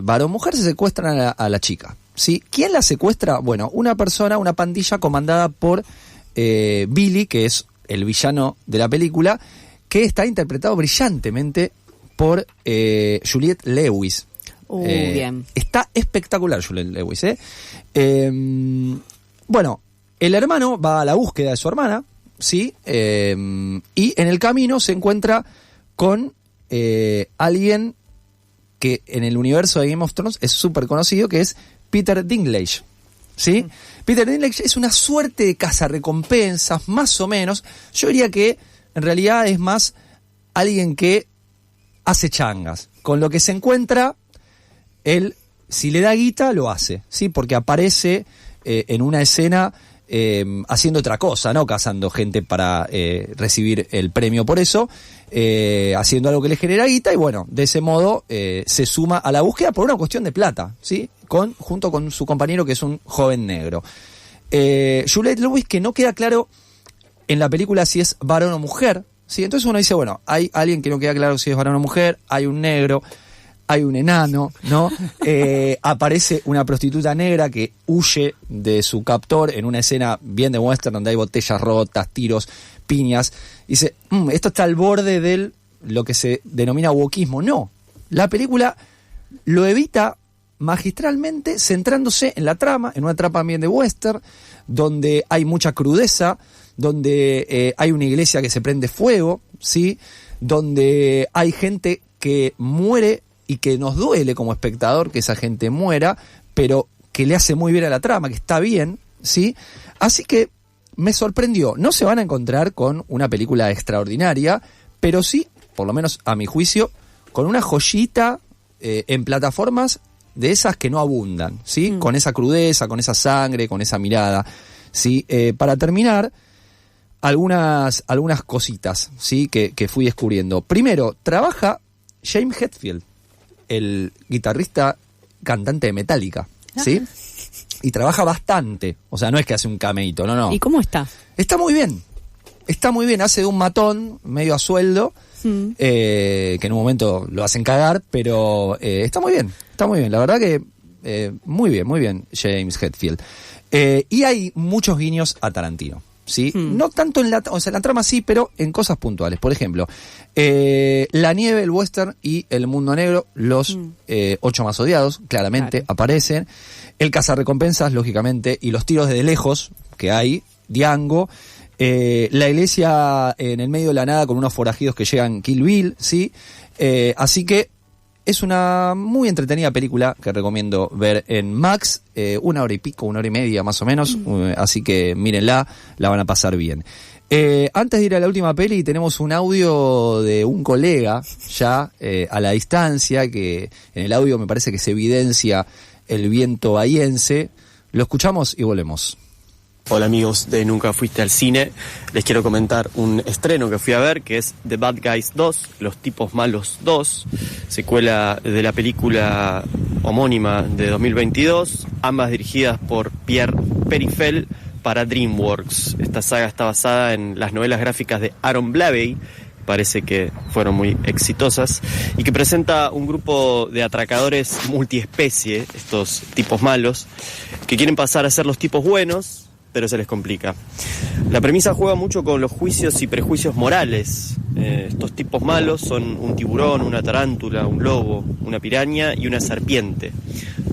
Speaker 7: varón-mujer, se secuestran a la chica, ¿sí? ¿Quién la secuestra? Bueno, una pandilla comandada por Billy, que es el villano de la película, que está interpretado brillantemente por Juliette Lewis.
Speaker 8: Bien.
Speaker 7: Está espectacular Juliette Lewis, Bueno, el hermano va a la búsqueda de su hermana, ¿sí? Y en el camino se encuentra con alguien que en el universo de Game of Thrones es súper conocido, que es Peter Dinklage, ¿sí? Peter Dinklage es una suerte de cazarrecompensas, más o menos. Yo diría que en realidad es más alguien que hace changas. Con lo que se encuentra, él, si le da guita, lo hace, ¿sí? Porque aparece en una escena haciendo otra cosa, no cazando gente para recibir el premio por eso, haciendo algo que le genera guita, y bueno, de ese modo se suma a la búsqueda por una cuestión de plata, ¿sí? Junto con su compañero, que es un joven negro. Juliette Lewis, que no queda claro en la película si es varón o mujer, ¿sí? Entonces uno dice, bueno, hay alguien que no queda claro si es varón o mujer, hay un negro, hay un enano, ¿no? Aparece una prostituta negra que huye de su captor en una escena bien de western, donde hay botellas rotas, tiros, piñas. Dice, esto está al borde de lo que se denomina wokismo. No, la película lo evita magistralmente, centrándose en la trama, en una trama bien de western, donde hay mucha crudeza, donde hay una iglesia que se prende fuego, ¿sí? Donde hay gente que muere y que nos duele como espectador que esa gente muera, pero que le hace muy bien a la trama, que está bien, ¿sí? Así que me sorprendió. No se van a encontrar con una película extraordinaria, pero sí, por lo menos a mi juicio, con una joyita en plataformas de esas que no abundan, ¿sí? Con esa crudeza, con esa sangre, con esa mirada, ¿sí? Para terminar, algunas cositas, ¿sí? Que fui descubriendo. Primero, trabaja James Hetfield, el guitarrista cantante de Metallica, ¿sí? Y trabaja bastante, o sea, no es que hace un cameíto, no.
Speaker 8: ¿Y cómo está?
Speaker 7: Está muy bien, hace de un matón medio a sueldo, que en un momento lo hacen cagar, pero está muy bien, la verdad que muy bien, James Hetfield. Y hay muchos guiños a Tarantino, ¿sí? No tanto en la trama sí, pero en cosas puntuales. Por ejemplo, la nieve, el western y el mundo negro, los 8 más odiados, claramente aparecen. El cazarrecompensas, lógicamente, y los tiros de lejos que hay, Django. La iglesia en el medio de la nada con unos forajidos que llegan, Kill Bill, ¿sí? Así que es una muy entretenida película que recomiendo ver en Max, 1 hora y pico, 1 hora y media más o menos, así que mírenla, la van a pasar bien. Antes de ir a la última peli, tenemos un audio de un colega ya a la distancia, que en el audio me parece que se evidencia el viento bahiense. Lo escuchamos y volvemos.
Speaker 17: Hola amigos de Nunca Fuiste al Cine, les quiero comentar un estreno que fui a ver, que es The Bad Guys 2, Los Tipos Malos 2, secuela de la película homónima de 2022, ambas dirigidas por Pierre Perifel para DreamWorks. Esta saga está basada en las novelas gráficas de Aaron Blabey, parece que fueron muy exitosas, y que presenta un grupo de atracadores multiespecie, estos tipos malos, que quieren pasar a ser los tipos buenos, pero se les complica. La premisa juega mucho con los juicios y prejuicios morales. Estos tipos malos son un tiburón, una tarántula, un lobo, una piraña y una serpiente.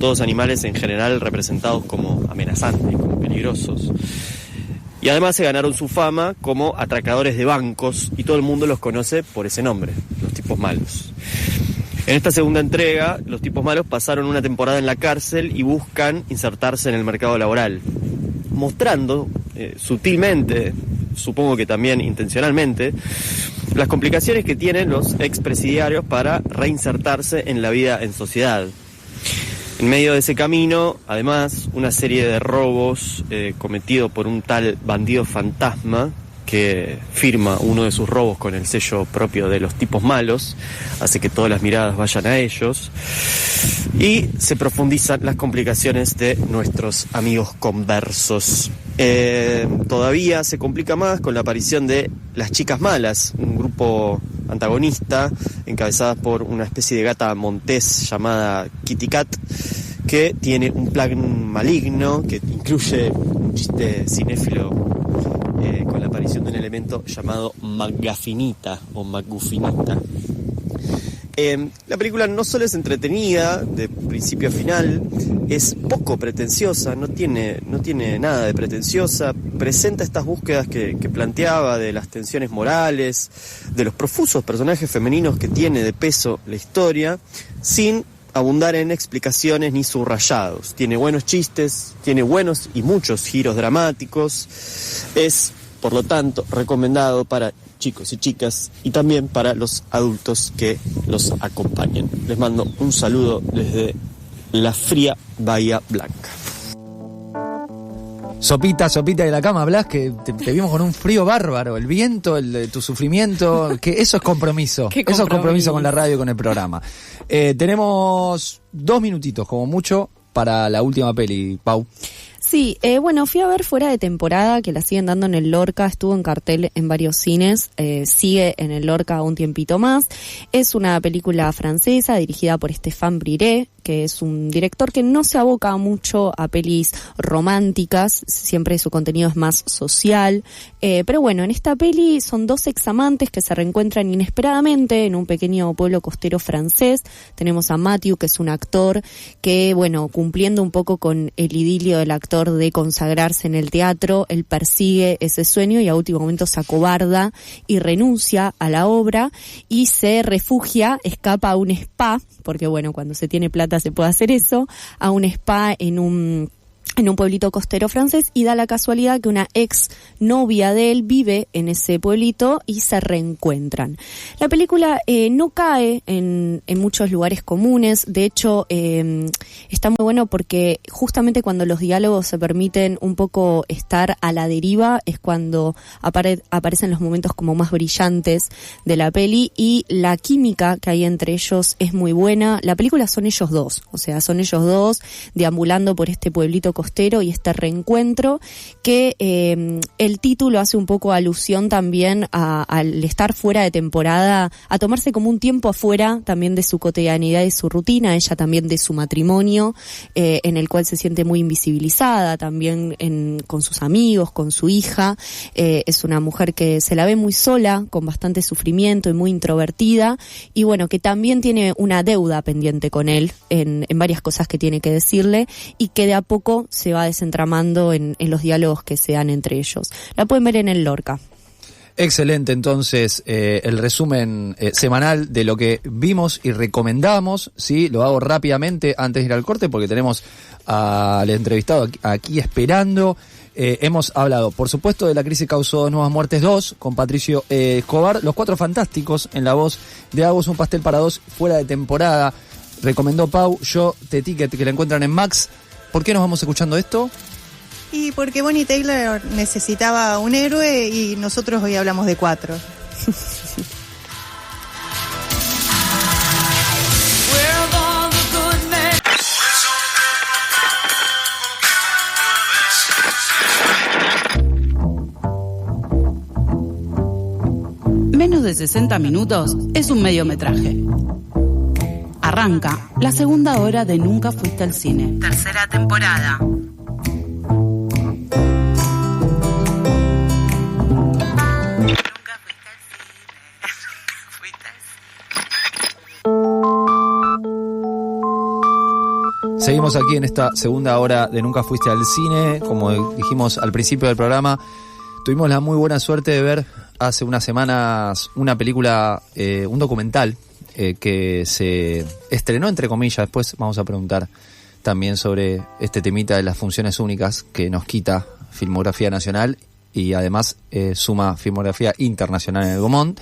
Speaker 17: Todos animales en general representados como amenazantes, como peligrosos. Y además se ganaron su fama como atracadores de bancos y todo el mundo los conoce por ese nombre, los tipos malos. En esta segunda entrega, los tipos malos pasaron una temporada en la cárcel y buscan insertarse en el mercado laboral, mostrando sutilmente, supongo que también intencionalmente, las complicaciones que tienen los expresidiarios para reinsertarse en la vida en sociedad. En medio de ese camino, además, una serie de robos cometidos por un tal bandido fantasma que firma uno de sus robos con el sello propio de los tipos malos, hace que todas las miradas vayan a ellos, y se profundizan las complicaciones de nuestros amigos conversos. Todavía se complica más con la aparición de las chicas malas, un grupo antagonista encabezadas por una especie de gata montés llamada Kitty Cat, que tiene un plan maligno que incluye un chiste cinéfilo con la aparición de un elemento llamado McGuffinita o McGuffinita. La película no solo es entretenida de principio a final, es poco pretenciosa, no tiene nada de pretenciosa, presenta estas búsquedas que planteaba de las tensiones morales, de los profusos personajes femeninos que tiene de peso la historia, sin abundar en explicaciones ni subrayados. Tiene buenos chistes, tiene buenos y muchos giros dramáticos. Es, por lo tanto, recomendado para chicos y chicas y también para los adultos que los acompañen. Les mando un saludo desde la fría Bahía Blanca.
Speaker 7: Sopita de la cama, Blas, que te vimos con un frío bárbaro, el viento, tu sufrimiento, que eso es compromiso. Eso es compromiso con la radio y con el programa. Tenemos 2 minutitos, como mucho, para la última peli, Pau.
Speaker 8: Sí, bueno, fui a ver Fuera de Temporada, que la siguen dando en el Lorca, estuvo en cartel en varios cines, sigue en el Lorca un tiempito más. Es una película francesa dirigida por Stéphane Brisé, que es un director que no se aboca mucho a pelis románticas, siempre su contenido es más social, pero bueno, en esta peli son 2 examantes que se reencuentran inesperadamente en un pequeño pueblo costero francés. Tenemos a Matthew, que es un actor que, bueno, cumpliendo un poco con el idilio del actor de consagrarse en el teatro, él persigue ese sueño y a último momento se acobarda y renuncia a la obra y se refugia, escapa a un spa, porque bueno, cuando se tiene plata se puede hacer eso, a un spa en un pueblito costero francés, y da la casualidad que una ex novia de él vive en ese pueblito y se reencuentran. La película no cae en muchos lugares comunes, de hecho está muy bueno porque justamente cuando los diálogos se permiten un poco estar a la deriva es cuando aparecen los momentos como más brillantes de la peli, y la química que hay entre ellos es muy buena. La película son ellos dos, o sea, son ellos dos deambulando por este pueblito costero y este reencuentro, que el título hace un poco alusión también al estar fuera de temporada, a tomarse como un tiempo afuera también de su cotidianidad y su rutina, ella también de su matrimonio, en el cual se siente muy invisibilizada, también con sus amigos, con su hija. Es una mujer que se la ve muy sola, con bastante sufrimiento y muy introvertida, y bueno, que también tiene una deuda pendiente con él en varias cosas que tiene que decirle, y que de a poco se va desentramando en los diálogos que se dan entre ellos. La pueden ver en el Lorca.
Speaker 7: Excelente, entonces, el resumen semanal de lo que vimos y recomendamos, ¿sí? Lo hago rápidamente antes de ir al corte porque tenemos al entrevistado aquí esperando. Hemos hablado, por supuesto, de La crisis causó 2 nuevas muertes 2, con Patricio Escobar, Los Cuatro Fantásticos, en la voz de Agus, un pastel para 2, fuera de temporada. Recomendó Pau, yo, The Ticket, que la encuentran en Max. ¿Por qué nos vamos escuchando esto?
Speaker 9: Y porque Bonnie Taylor necesitaba un héroe y nosotros hoy hablamos de 4.
Speaker 1: Menos de 60 minutos es un mediometraje. Arranca la segunda hora de Nunca fuiste al cine. Tercera temporada.
Speaker 7: Seguimos aquí en esta segunda hora de Nunca fuiste al cine. Como dijimos al principio del programa, tuvimos la muy buena suerte de ver hace unas semanas una película, un documental que se estrenó entre comillas. Después vamos a preguntar también sobre este temita de las funciones únicas que nos quita Filmografía Nacional y además suma Filmografía Internacional en el Gaumont.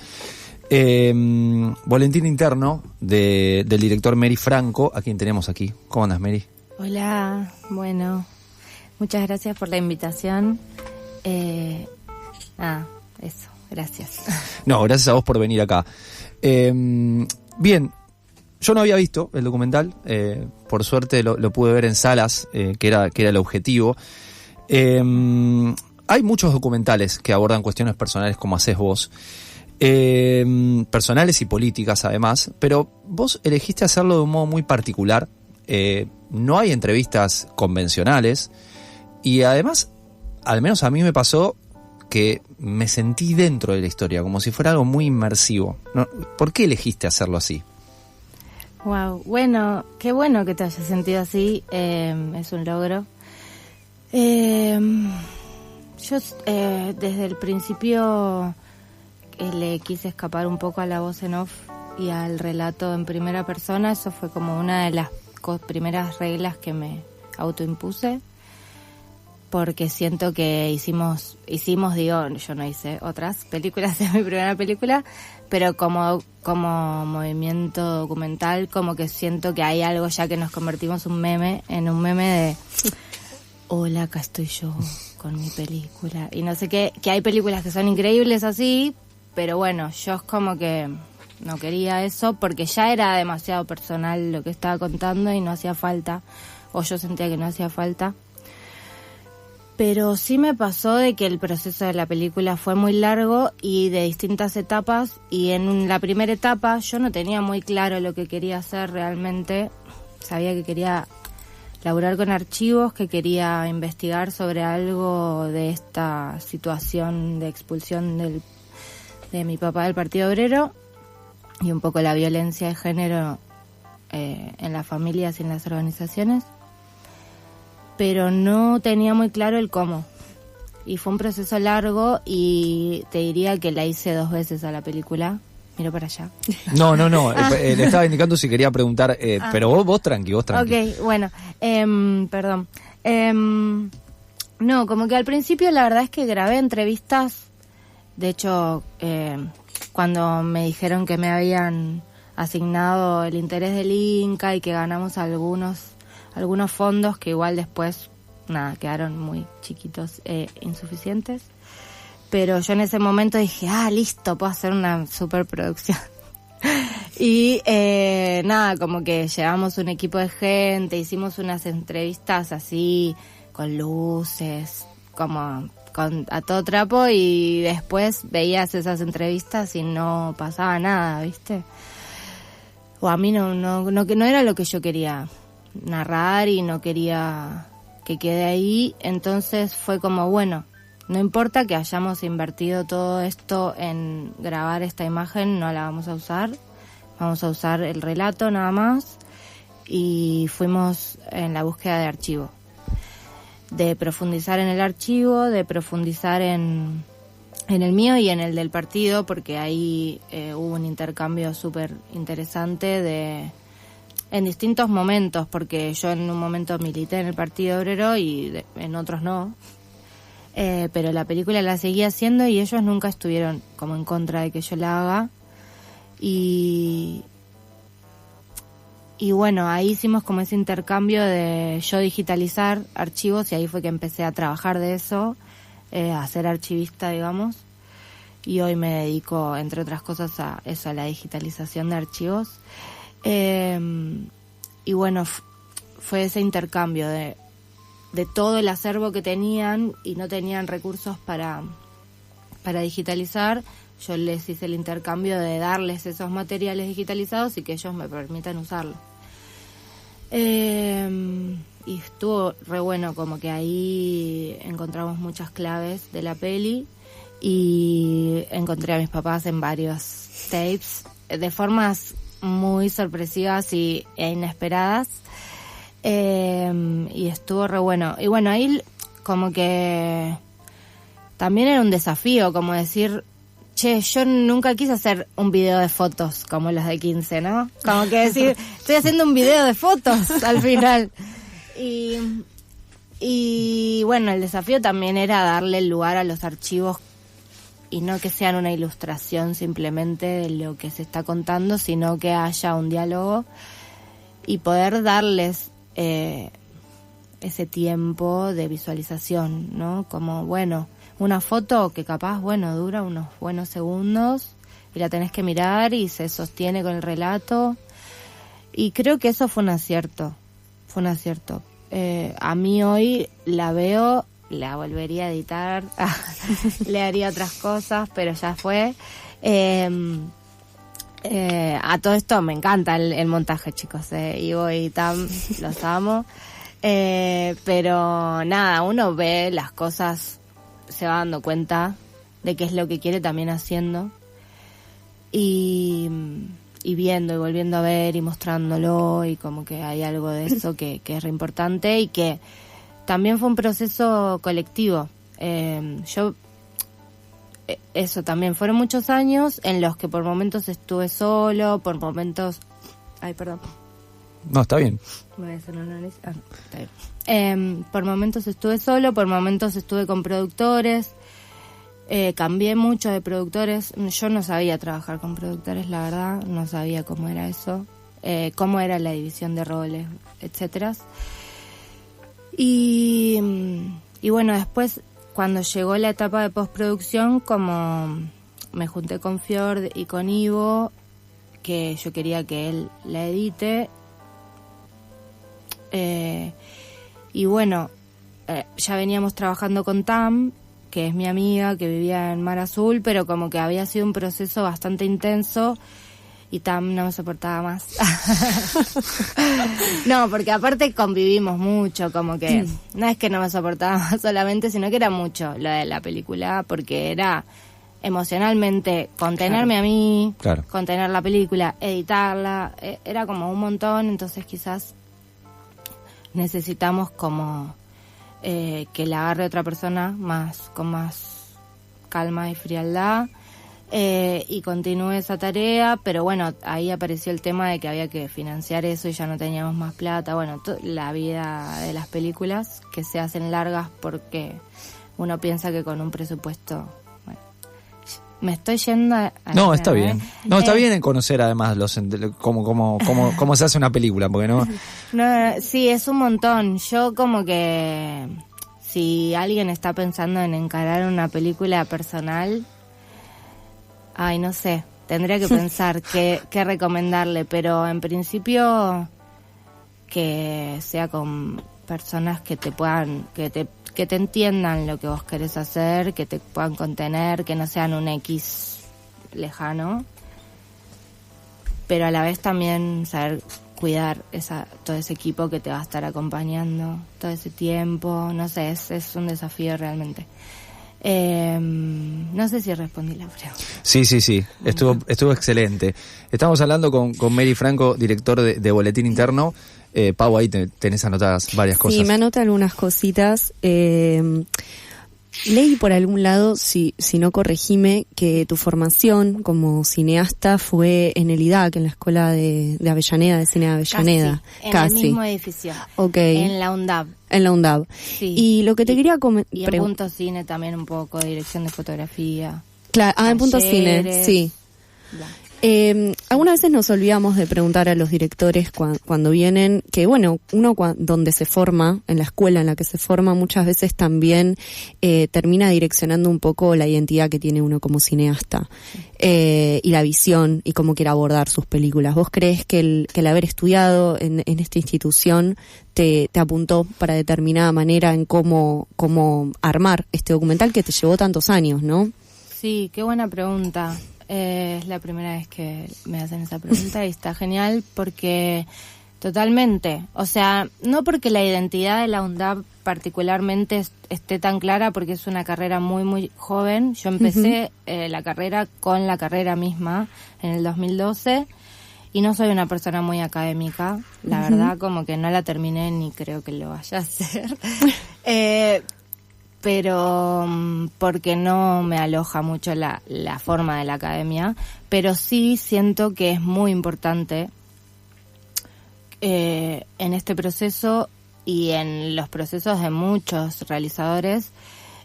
Speaker 7: Boletín interno del director Mary Franco, a quien tenemos aquí. ¿Cómo andas, Mary?
Speaker 18: Hola, bueno, muchas gracias por la invitación. Eso, gracias.
Speaker 7: No, gracias a vos por venir acá. Bien, yo no había visto el documental, por suerte lo pude ver en salas, que era el objetivo. Hay muchos documentales que abordan cuestiones personales como hacés vos. Personales y políticas además, pero vos elegiste hacerlo de un modo muy particular. No hay entrevistas convencionales y además, al menos a mí me pasó que me sentí dentro de la historia, como si fuera algo muy inmersivo. ¿Por qué elegiste hacerlo así?
Speaker 18: Wow, bueno, qué bueno que te hayas sentido así, es un logro. Yo desde el principio le quise escapar un poco a la voz en off y al relato en primera persona. Eso fue como una de las primeras reglas que me autoimpuse, porque siento que hicimos, digo, yo no hice otras películas, es mi primera película, pero como movimiento documental, como que siento que hay algo ya que nos convertimos en un meme de hola, acá estoy yo con mi película, y no sé qué, que hay películas que son increíbles así, pero bueno, yo es como que no quería eso porque ya era demasiado personal lo que estaba contando y no hacía falta, o yo sentía que no hacía falta. Pero sí me pasó de que el proceso de la película fue muy largo y de distintas etapas, y en la primera etapa yo no tenía muy claro lo que quería hacer realmente. Sabía que quería laburar con archivos, que quería investigar sobre algo de esta situación de expulsión de mi papá del Partido Obrero y un poco la violencia de género en las familias y en las organizaciones, pero no tenía muy claro el cómo, y fue un proceso largo, y te diría que la hice 2 veces a la película. Miro para allá.
Speaker 7: No, le estaba indicando si quería preguntar, pero vos tranqui.
Speaker 18: Ok, bueno, perdón. No, como que al principio la verdad es que grabé entrevistas. De hecho, cuando me dijeron que me habían asignado el interés del Inca y que ganamos algunos fondos que igual después, quedaron muy chiquitos, insuficientes. Pero yo en ese momento dije, listo, puedo hacer una superproducción. Y como que llevamos un equipo de gente, hicimos unas entrevistas así con luces, como a todo trapo, y después veías esas entrevistas y no pasaba nada, ¿viste? O a mí que no era lo que yo quería narrar y no quería que quede ahí. Entonces fue como, bueno, no importa que hayamos invertido todo esto en grabar esta imagen, no la vamos a usar el relato nada más. Y fuimos en la búsqueda de archivo, de profundizar en el archivo, de profundizar en el mío y en el del partido, porque ahí hubo un intercambio súper interesante en distintos momentos, porque yo en un momento milité en el Partido Obrero y en otros no, pero la película la seguía haciendo y ellos nunca estuvieron como en contra de que yo la haga. Y bueno, ahí hicimos como ese intercambio de yo digitalizar archivos, y ahí fue que empecé a trabajar de eso, a ser archivista, digamos, y hoy me dedico, entre otras cosas, a eso, a la digitalización de archivos. Y bueno, fue ese intercambio de todo el acervo que tenían y no tenían recursos para digitalizar. Yo les hice el intercambio de darles esos materiales digitalizados y que ellos me permitan usarlo. Y estuvo re bueno, como que ahí encontramos muchas claves de la peli y encontré a mis papás en varios tapes de formas muy sorpresivas e inesperadas. Y estuvo re bueno. Y bueno, ahí como que también era un desafío, como decir, che, yo nunca quise hacer un video de fotos como los de 15, ¿no? Como que decir, estoy haciendo un video de fotos al final. Y bueno, el desafío también era darle lugar a los archivos y no que sean una ilustración simplemente de lo que se está contando, sino que haya un diálogo y poder darles ese tiempo de visualización, ¿no? Como, bueno, una foto que capaz, bueno, dura unos buenos segundos y la tenés que mirar y se sostiene con el relato. Y creo que eso fue un acierto. A mí hoy la veo, la volvería a editar, le haría otras cosas, pero ya fue. A todo esto me encanta el montaje, chicos. Ivo y Tam, los amo. Pero nada, uno ve las cosas, se va dando cuenta de qué es lo que quiere también haciendo y viendo y volviendo a ver y mostrándolo, y como que hay algo de eso que es re importante y que también fue un proceso colectivo. Eso también fueron muchos años en los que por momentos estuve solo, por momentos... Ay, perdón.
Speaker 7: No, está bien.
Speaker 18: Voy a hacer un análisis. Está bien. Por momentos estuve solo, por momentos estuve con productores. Cambié mucho de productores. Yo no sabía trabajar con productores, la verdad. No sabía cómo era eso, cómo era la división de roles, etcétera. Y bueno, después, cuando llegó la etapa de postproducción, como me junté con Fjord y con Ivo, que yo quería que él la edite. Y bueno, ya veníamos trabajando con Tam, que es mi amiga, que vivía en Mar Azul, pero como que había sido un proceso bastante intenso y Tam no me soportaba más. No, porque aparte convivimos mucho, como que no es que no me soportaba más solamente, sino que era mucho lo de la película, porque era emocionalmente contenerme a mí, contener la película, editarla, era como un montón. Entonces quizás necesitamos como que la agarre otra persona con más calma y frialdad, y continúe esa tarea. Pero bueno, ahí apareció el tema de que había que financiar eso y ya no teníamos más plata. Bueno, la vida de las películas que se hacen largas porque uno piensa que con un presupuesto... Me estoy yendo a
Speaker 7: no, está bien. No, está bien en conocer además cómo se hace una película, porque no...
Speaker 18: Sí, es un montón. Yo como que si alguien está pensando en encarar una película personal, ay, no sé, tendría que pensar qué recomendarle, pero en principio que sea con personas que te puedan, que te entiendan lo que vos querés hacer, que te puedan contener, que no sean un X lejano, pero a la vez también saber cuidar todo ese equipo que te va a estar acompañando todo ese tiempo. No sé, es un desafío realmente. No sé si respondí la pregunta.
Speaker 7: Sí. Estuvo excelente. Estamos hablando con Mary Franco, director de Boletín Interno. Pau, ahí tenés anotadas varias cosas.
Speaker 8: Sí, me anoté algunas cositas. Leí por algún lado, si no corregime, que tu formación como cineasta fue en el IDAC, en la Escuela de Avellaneda, de Cine de Avellaneda.
Speaker 18: Casi. En el mismo edificio.
Speaker 8: Okay.
Speaker 18: En la UNDAB.
Speaker 8: En la UNDAB.
Speaker 18: Sí.
Speaker 8: Y lo que te quería
Speaker 18: y en Punto Cine también un poco, dirección de fotografía.
Speaker 8: Claro, en Punto Cine, sí. Algunas veces nos olvidamos de preguntar a los directores cuando vienen, que bueno, uno donde se forma, en la escuela en la que se forma, muchas veces también termina direccionando un poco la identidad que tiene uno como cineasta, y la visión y cómo quiere abordar sus películas. ¿Vos creés que el haber estudiado en esta institución te apuntó para determinada manera en cómo armar este documental que te llevó tantos años, no?
Speaker 18: Sí, qué buena pregunta. Es la primera vez que me hacen esa pregunta y está genial porque totalmente, o sea, no porque la identidad de la UNDAB particularmente esté tan clara, porque es una carrera muy muy joven. Yo empecé la carrera con la carrera misma en el 2012 y no soy una persona muy académica, la verdad, como que no la terminé ni creo que lo vaya a hacer. Pero porque no me aloja mucho la forma de la academia, pero sí siento que es muy importante en este proceso y en los procesos de muchos realizadores,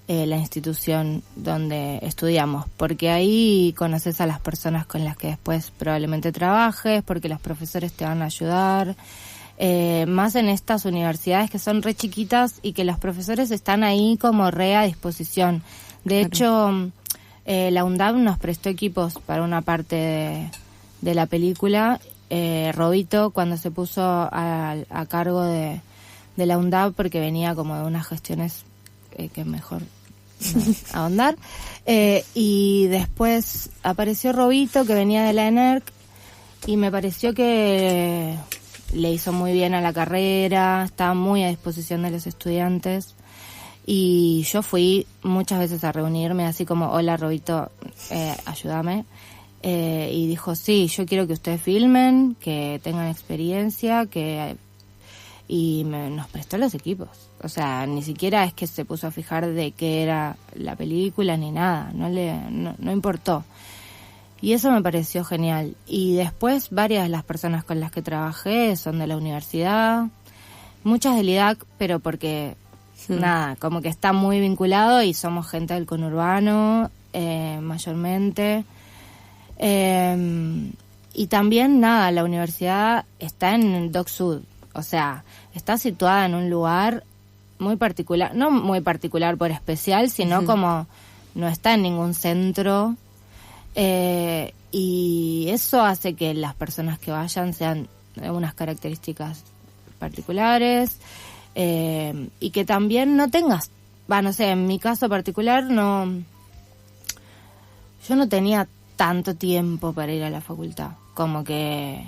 Speaker 18: la institución donde estudiamos, porque ahí conoces a las personas con las que después probablemente trabajes, porque los profesores te van a ayudar. Más en estas universidades que son re chiquitas y que los profesores están ahí como re a disposición. De hecho, la UNDAB nos prestó equipos para una parte de la película. Robito, cuando se puso a cargo de la UNDAB, porque venía como de unas gestiones que mejor no ahondar, y después apareció Robito, que venía de la ENERC, y me pareció que le hizo muy bien a la carrera, estaba muy a disposición de los estudiantes, y yo fui muchas veces a reunirme así como, hola Robito, ayúdame, y dijo, sí, yo quiero que ustedes filmen, que tengan experiencia, y nos prestó los equipos. O sea, ni siquiera es que se puso a fijar de qué era la película ni nada, no importó. Y eso me pareció genial. Y después varias de las personas con las que trabajé son de la universidad, muchas del IDAC, pero porque, nada, como que está muy vinculado y somos gente del conurbano, mayormente. Y también, nada, la universidad está en Dock Sud, o sea, está situada en un lugar muy particular, no muy particular por especial, sino como no está en ningún centro. Y eso hace que las personas que vayan sean de unas características particulares, y que también no tengas, no sé, en mi caso particular yo no tenía tanto tiempo para ir a la facultad, como que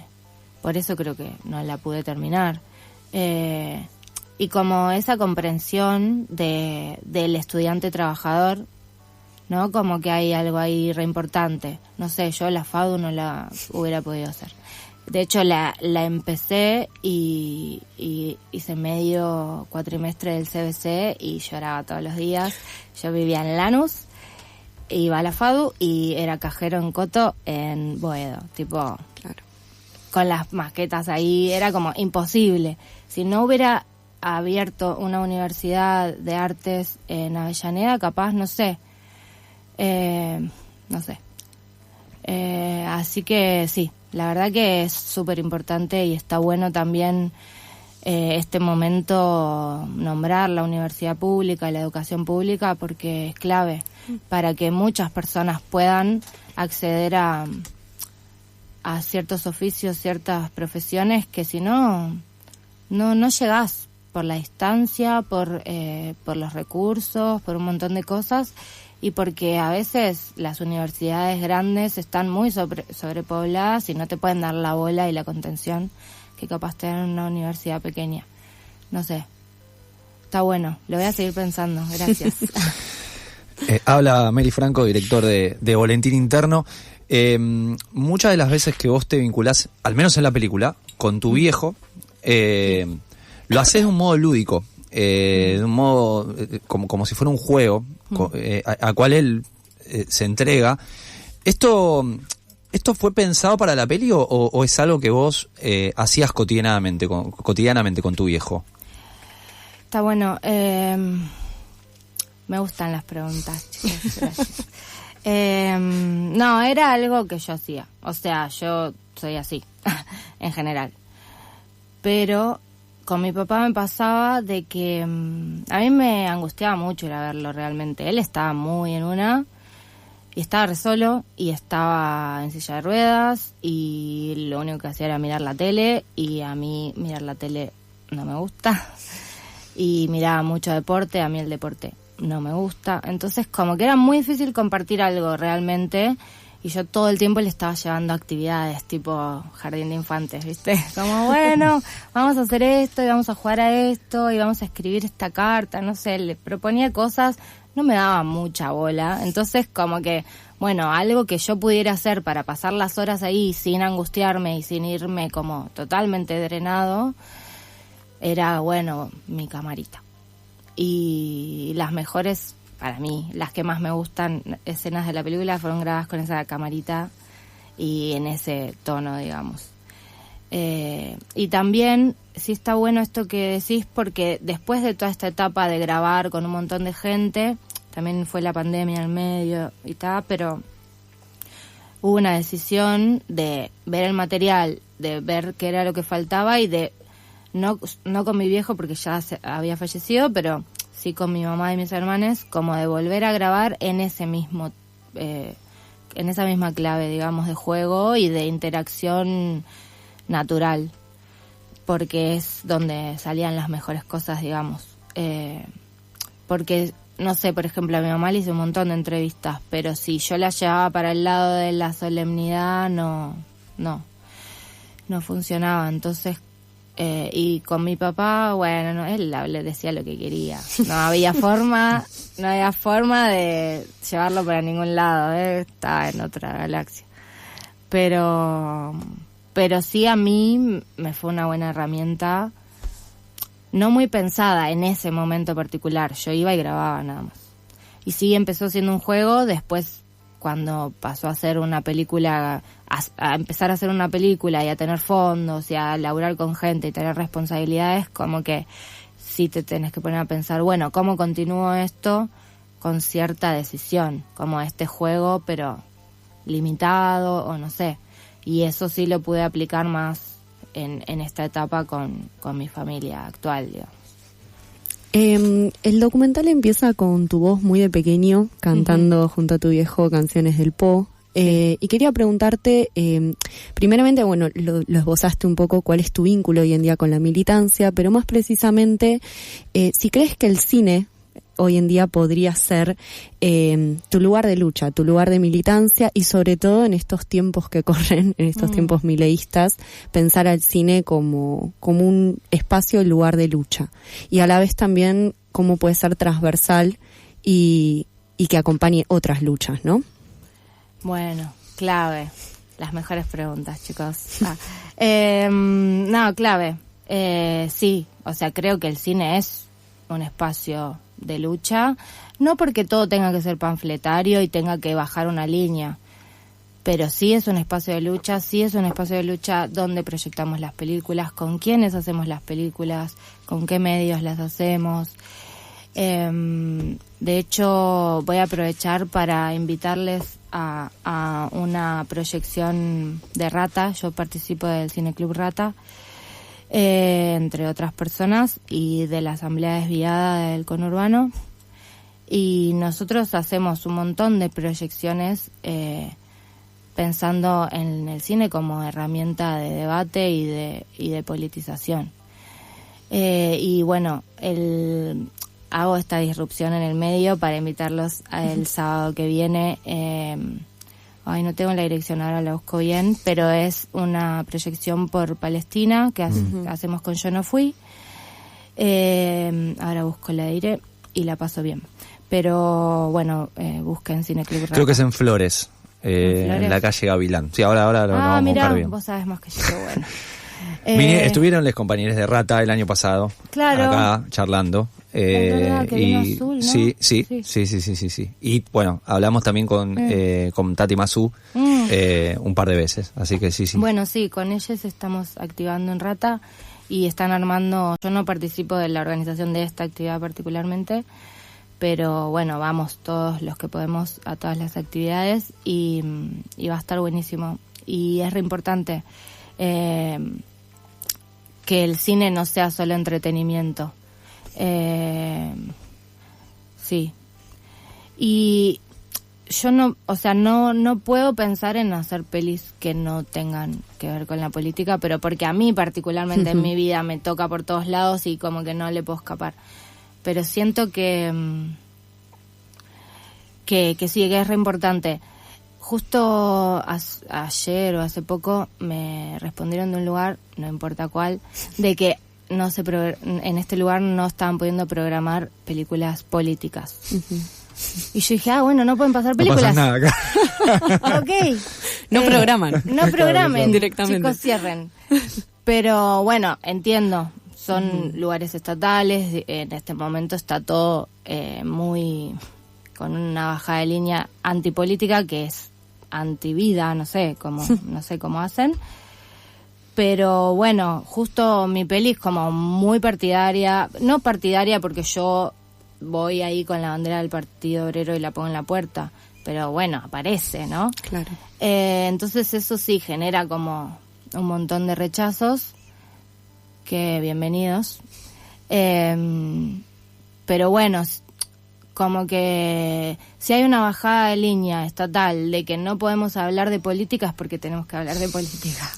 Speaker 18: por eso creo que no la pude terminar, y como esa comprensión del estudiante trabajador, ¿no? Como que hay algo ahí re importante. No sé, yo la FADU no la hubiera podido hacer. De hecho, la empecé y hice medio cuatrimestre del CBC y lloraba todos los días. Yo vivía en Lanús, iba a la FADU y era cajero en Coto en Boedo. Tipo, con las maquetas ahí, era como imposible. Si no hubiera abierto una universidad de artes en Avellaneda, capaz, no sé. Así que sí, la verdad que es súper importante y está bueno también este momento nombrar la universidad pública, la educación pública, porque es clave para que muchas personas puedan acceder a ciertos oficios, ciertas profesiones que si no llegás, por la distancia, por los recursos, por un montón de cosas, y porque a veces las universidades grandes están muy sobrepobladas y no te pueden dar la bola y la contención que capaz te dan en una universidad pequeña. No sé. Está bueno, lo voy a seguir pensando. Gracias.
Speaker 7: Habla Meli Franco, director de Boletín Interno. Muchas de las veces que vos te vinculás, al menos en la película, con tu viejo, lo haces de un modo lúdico, de un modo como si fuera un juego a cual él se entrega. ¿Esto fue pensado para la peli o es algo que vos hacías cotidianamente con tu viejo?
Speaker 18: Está bueno. Me gustan las preguntas, chicos. Gracias. No, era algo que yo hacía. O sea, yo soy así, en general. Pero con mi papá me pasaba de que a mí me angustiaba mucho ir a verlo realmente. Él estaba muy en una, y estaba re solo, y estaba en silla de ruedas, y lo único que hacía era mirar la tele, y a mí mirar la tele no me gusta. Y miraba mucho deporte, a mí el deporte no me gusta. Entonces como que era muy difícil compartir algo realmente, y yo todo el tiempo le estaba llevando actividades tipo jardín de infantes, ¿viste? Como bueno, vamos a hacer esto y vamos a jugar a esto y vamos a escribir esta carta, no sé, le proponía cosas, no me daba mucha bola. Entonces como que, bueno, algo que yo pudiera hacer para pasar las horas ahí sin angustiarme y sin irme como totalmente drenado, era, bueno, mi camarita. Y las mejores, para mí, las que más me gustan, escenas de la película fueron grabadas con esa camarita y en ese tono, digamos. Y también, sí está bueno esto que decís, porque después de toda esta etapa de grabar con un montón de gente, también fue la pandemia en el medio y tal, pero hubo una decisión de ver el material, de ver qué era lo que faltaba y de no con mi viejo porque ya había fallecido, pero sí con mi mamá y mis hermanos, como de volver a grabar en ese mismo, en esa misma clave, digamos, de juego y de interacción natural, porque es donde salían las mejores cosas, digamos. Porque, no sé, por ejemplo, a mi mamá le hice un montón de entrevistas, pero si yo la llevaba para el lado de la solemnidad, no funcionaba. Entonces, y con mi papá, bueno, no, él le decía lo que quería. No había forma de llevarlo para ningún lado, estaba en otra galaxia. Pero sí, a mí me fue una buena herramienta, no muy pensada en ese momento particular. Yo iba y grababa nada más. Y sí, empezó siendo un juego. Después, cuando pasó a hacer una película, a empezar a hacer una película y a tener fondos y a laburar con gente y tener responsabilidades, como que sí te tenés que poner a pensar, bueno, ¿cómo continúo esto con cierta decisión? Como este juego, pero limitado o no sé. Y eso sí lo pude aplicar más en esta etapa con mi familia actual, digamos.
Speaker 8: El documental empieza con tu voz muy de pequeño, cantando junto a tu viejo canciones del Po. Y quería preguntarte, primeramente, bueno, lo esbozaste un poco cuál es tu vínculo hoy en día con la militancia, pero más precisamente, si crees que el cine hoy en día podría ser tu lugar de lucha, tu lugar de militancia, y sobre todo en estos tiempos que corren, en estos tiempos mileístas, pensar al cine como un espacio y lugar de lucha, y a la vez también cómo puede ser transversal y que acompañe otras luchas, ¿no?
Speaker 18: Bueno, clave. Las mejores preguntas, chicos. No, clave. Sí, o sea, creo que el cine es un espacio de lucha, no porque todo tenga que ser panfletario y tenga que bajar una línea, pero sí es un espacio de lucha, donde proyectamos las películas, con quiénes hacemos las películas, con qué medios las hacemos. De hecho, voy a aprovechar para invitarles a una proyección de Rata. Yo participo del Cineclub Rata, entre otras personas, y de la Asamblea Desviada del Conurbano, y nosotros hacemos un montón de proyecciones pensando en el cine como herramienta de debate y de politización. Y bueno, hago esta disrupción en el medio para invitarlos el sábado que viene. Ay, no tengo la dirección, ahora la busco bien, pero es una proyección por Palestina que hacemos con Yo No Fui. Ahora busco, la diré y la paso bien. Pero bueno, busquen Cineclub Rata.
Speaker 7: Creo que es en Flores, en la calle Gavilán. Sí, ahora lo vamos a buscar bien.
Speaker 18: Vos sabés más que yo, bueno.
Speaker 7: Estuvieron los compañeros de Rata el año pasado,
Speaker 18: claro,
Speaker 7: acá charlando.
Speaker 18: Es verdad, que vino Azul, ¿no?
Speaker 7: Sí. Y bueno, hablamos también con Tati Mazú un par de veces, así que sí.
Speaker 18: Bueno, sí, con ellos estamos activando en Rata y están armando. Yo no participo de la organización de esta actividad particularmente, pero bueno, vamos todos los que podemos a todas las actividades y va a estar buenísimo. Y es re importante que el cine no sea solo entretenimiento. Sí. Y yo no puedo pensar en hacer pelis que no tengan que ver con la política, pero porque a mí particularmente en mi vida me toca por todos lados y como que no le puedo escapar. Pero siento que sí, que es re importante. Justo ayer o hace poco me respondieron de un lugar, no importa cuál, de que en este lugar no estaban pudiendo programar películas políticas. Y yo dije, bueno, no pueden pasar películas.
Speaker 7: No pasa nada acá.
Speaker 18: Ok.
Speaker 8: No programan.
Speaker 18: No programen,
Speaker 8: directamente.
Speaker 18: Chicos, cierren. Pero bueno, entiendo, son lugares estatales, en este momento está todo muy con una bajada de línea antipolítica que es antivida, no sé cómo hacen. Pero bueno, justo mi peli es como muy partidaria, no partidaria porque yo voy ahí con la bandera del Partido Obrero y la pongo en la puerta, pero bueno, aparece, ¿no?
Speaker 8: Claro.
Speaker 18: Entonces eso sí genera como un montón de rechazos, que bienvenidos. Pero bueno, como que si hay una bajada de línea estatal de que no podemos hablar de política es porque tenemos que hablar de política.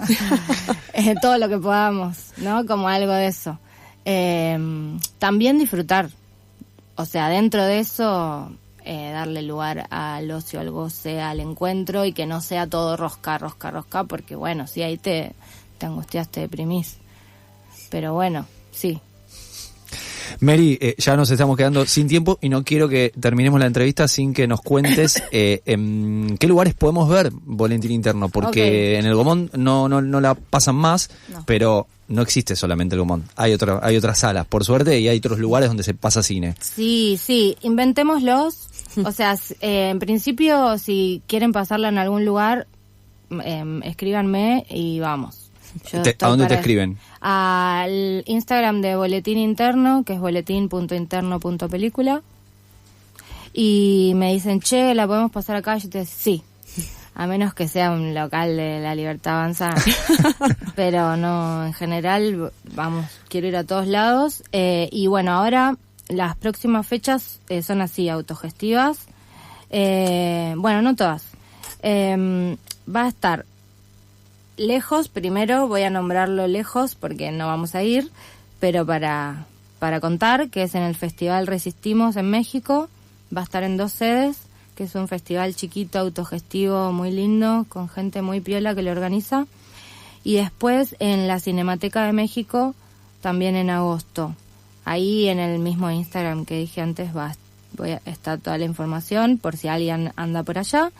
Speaker 18: Todo lo que podamos, ¿no? Como algo de eso. También disfrutar. O sea, dentro de eso, darle lugar al ocio, al goce, al encuentro y que no sea todo rosca, porque bueno, si ahí te angustias, te deprimís. Pero bueno, sí.
Speaker 7: Mary, ya nos estamos quedando sin tiempo y no quiero que terminemos la entrevista sin que nos cuentes en qué lugares podemos ver Boletín Interno, porque en el Gomón no la pasan más, pero no existe solamente el Gomón, hay otras salas, por suerte, y hay otros lugares donde se pasa cine.
Speaker 18: Sí, inventémoslos. O sea, en principio, si quieren pasarla en algún lugar, escríbanme y vamos.
Speaker 7: ¿A dónde te escriben?
Speaker 18: Al Instagram de Boletín Interno, que es boletín.interno.película. Y me dicen, che, ¿la podemos pasar acá? Yo te digo, sí. A menos que sea un local de la Libertad Avanza. Pero no, en general, vamos, quiero ir a todos lados. Y bueno, ahora las próximas fechas son así, autogestivas. Bueno, no todas. Va a estar Lejos, primero voy a nombrarlo Lejos porque no vamos a ir, pero para contar que es en el Festival Resistimos en México, va a estar en 2 sedes, que es un festival chiquito, autogestivo, muy lindo, con gente muy piola que lo organiza, y después en la Cinemateca de México, también en agosto. Ahí en el mismo Instagram que dije antes está toda la información por si alguien anda por allá.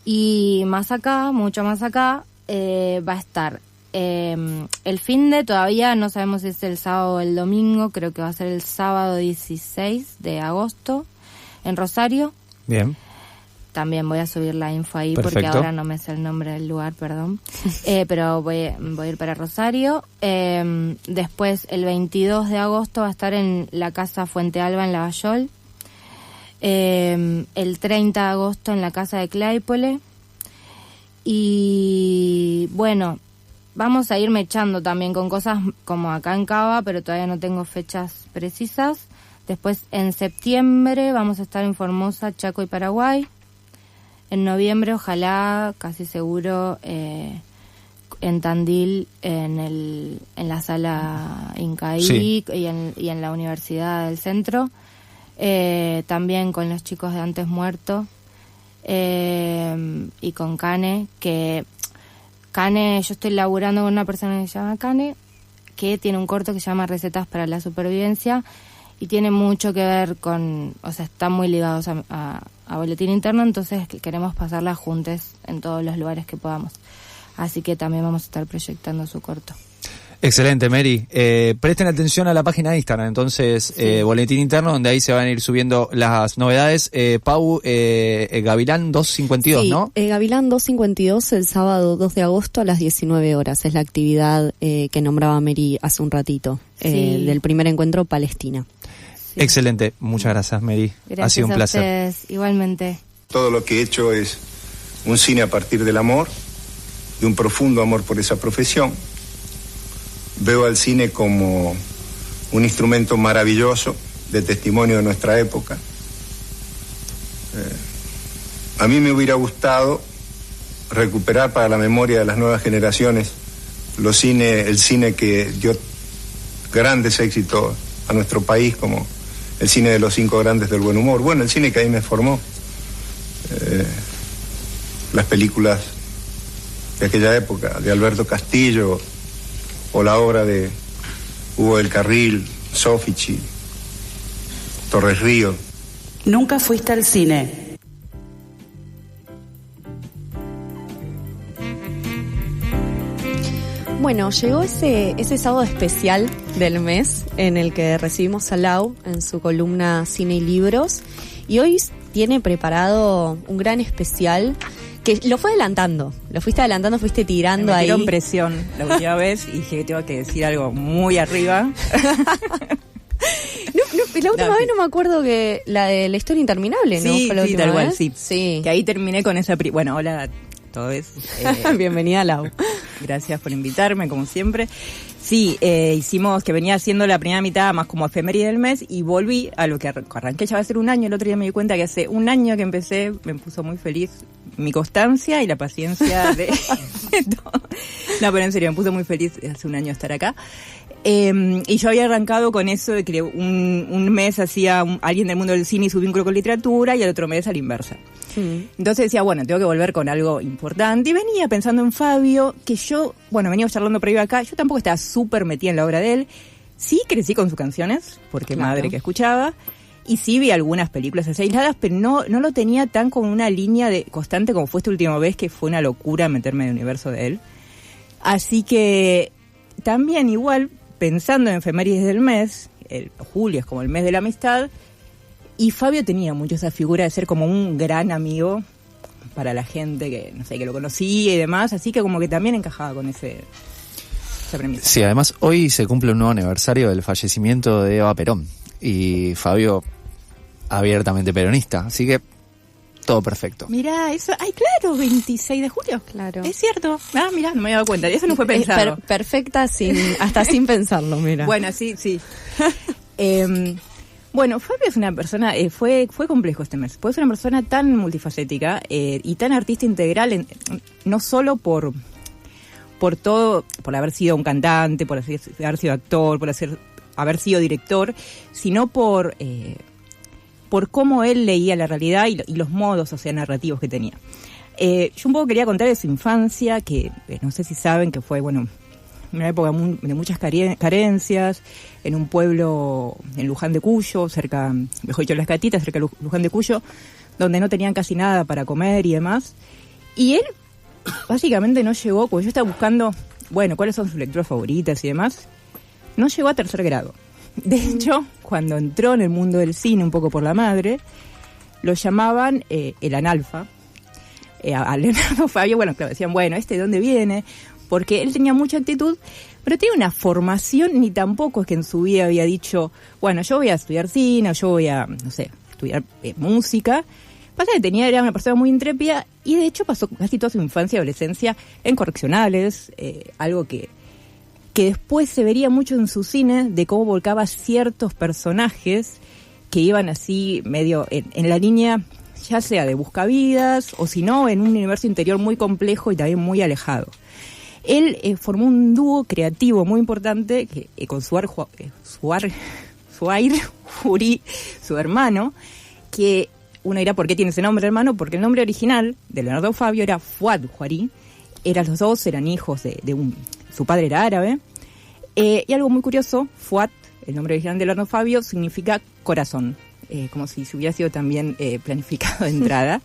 Speaker 18: Y más acá, mucho más acá, va a estar el finde, todavía no sabemos si es el sábado o el domingo, creo que va a ser el sábado 16 de agosto en Rosario.
Speaker 7: Bien.
Speaker 18: También voy a subir la info ahí.
Speaker 7: Perfecto.
Speaker 18: Porque ahora no me sé el nombre del lugar, perdón. Pero voy a ir para Rosario. Después el 22 de agosto va a estar en la Casa Fuente Alba en Lavallol. El 30 de agosto en la Casa de Claypole. Y bueno, vamos a ir mechando también con cosas como acá en Cava, pero todavía no tengo fechas precisas. Después en septiembre vamos a estar en Formosa, Chaco y Paraguay. En noviembre, ojalá, casi seguro, en Tandil, en la sala Incaí,
Speaker 7: Sí.
Speaker 18: y en la Universidad del Centro. También con los chicos de Antes Muerto, y con Cane, yo estoy laburando con una persona que se llama Cane, que tiene un corto que se llama Recetas para la Supervivencia, y tiene mucho que ver están muy ligados a Boletín Interno, entonces queremos pasarla juntos en todos los lugares que podamos. Así que también vamos a estar proyectando su corto.
Speaker 7: Excelente, Mary. Presten atención a la página de Instagram, entonces, Boletín Interno, donde ahí se van a ir subiendo las novedades. Pau, Gavilán 252,
Speaker 8: sí,
Speaker 7: ¿no?
Speaker 8: Gavilán 252 el sábado 2 de agosto a las 19 horas. Es la actividad que nombraba Mary hace un ratito, del primer encuentro Palestina.
Speaker 18: Sí.
Speaker 7: Excelente. Muchas gracias, Mary.
Speaker 18: Gracias
Speaker 7: ha sido un placer.
Speaker 18: A ustedes, igualmente.
Speaker 19: Todo lo que he hecho es un cine a partir del amor, de un profundo amor por esa profesión. Veo al cine como un instrumento maravilloso de testimonio de nuestra época. A mí me hubiera gustado recuperar para la memoria de las nuevas generaciones el cine que dio grandes éxitos a nuestro país, como el cine de los 5 grandes del buen humor. Bueno, el cine que ahí me formó. Las películas de aquella época, de Alberto Castillo, o la obra de Hugo del Carril, Soffici, Torres Ríos.
Speaker 1: Nunca fuiste al cine.
Speaker 8: Bueno, llegó ese sábado especial del mes en el que recibimos a Lau en su columna Cine y Libros, y hoy tiene preparado un gran especial que lo fue adelantando, fuiste tirando ahí.
Speaker 20: Me metieron presión la última vez y dije que tengo que decir algo muy arriba.
Speaker 8: La última vez no me acuerdo que la de La Historia Interminable, ¿no?
Speaker 20: Sí,
Speaker 8: fue la última
Speaker 20: tal cual,
Speaker 8: vez.
Speaker 20: sí. Que ahí terminé con esa... Bueno, hola a todos.
Speaker 8: Bienvenida, Lau.
Speaker 20: Gracias por invitarme, como siempre. Sí, hicimos que venía haciendo la primera mitad más como efeméride del mes y volví a lo que arranqué ya va a ser un año. El otro día me di cuenta que hace un año que empecé, me puso muy feliz mi constancia y la paciencia de todo. No, pero en serio, me puso muy feliz hace un año estar acá. Y yo había arrancado con eso de que un mes hacía alguien del mundo del cine y su vínculo con literatura y el otro mes a la inversa. Entonces decía, bueno, tengo que volver con algo importante. Y venía pensando en Fabio, que yo, veníamos charlando previo acá, yo tampoco estaba súper metida en la obra de él. Sí crecí con sus canciones, porque
Speaker 8: Claro.
Speaker 20: madre que escuchaba. Y sí vi algunas películas así aisladas, pero no lo tenía tan como una línea de constante como fue esta última vez, que fue una locura meterme en el universo de él. Así que también igual, pensando en efemérides del mes, julio es como el mes de la amistad, y Fabio tenía mucho esa figura de ser como un gran amigo para la gente que, no sé, que lo conocía y demás, así que como que también encajaba con esa premisa.
Speaker 7: Sí, además hoy se cumple un nuevo aniversario del fallecimiento de Eva Perón, y Fabio abiertamente peronista, así que todo perfecto.
Speaker 20: Mirá, eso, ay, claro, 26 de julio.
Speaker 8: Claro.
Speaker 20: Es cierto. Ah, mirá, no me había dado cuenta. Eso no fue pensado.
Speaker 8: Perfecta hasta sin pensarlo, mira.
Speaker 20: Bueno, sí. Bueno, Fabio es una persona, fue complejo este mes, pues es una persona tan multifacética y tan artista integral, no solo por todo, por haber sido un cantante, por haber sido actor, por haber sido director, sino por cómo él leía la realidad y los modos, narrativos que tenía. Yo un poco quería contar de su infancia, que no sé si saben que fue, una época de muchas carencias, en un pueblo en Luján de Cuyo, mejor dicho, Las Catitas, cerca de Luján de Cuyo, donde no tenían casi nada para comer y demás. Y él básicamente no llegó, porque yo estaba buscando, cuáles son sus lecturas favoritas y demás, no llegó a 3er grado. De hecho, cuando entró en el mundo del cine, un poco por la madre, lo llamaban el analfa. A Leonardo Fabio, claro, decían, ¿de dónde viene? Porque él tenía mucha actitud, pero tenía una formación, ni tampoco es que en su vida había dicho, yo voy a estudiar cine, o yo voy a, estudiar música. Pasa que era una persona muy intrépida, y de hecho pasó casi toda su infancia y adolescencia en correccionales, algo que después se vería mucho en su cine, de cómo volcaba ciertos personajes que iban así medio en la línea, ya sea de buscavidas, o si no, en un universo interior muy complejo y también muy alejado. Él formó un dúo creativo muy importante que, con Suair Jury, su hermano, que uno dirá por qué tiene ese nombre, hermano, porque el nombre original de Leonardo Fabio era Fuad Jury. Los dos eran hijos su padre era árabe. Y algo muy curioso, Fuad, el nombre original de Leonardo Fabio, significa corazón, como si se hubiera sido también planificado de entrada.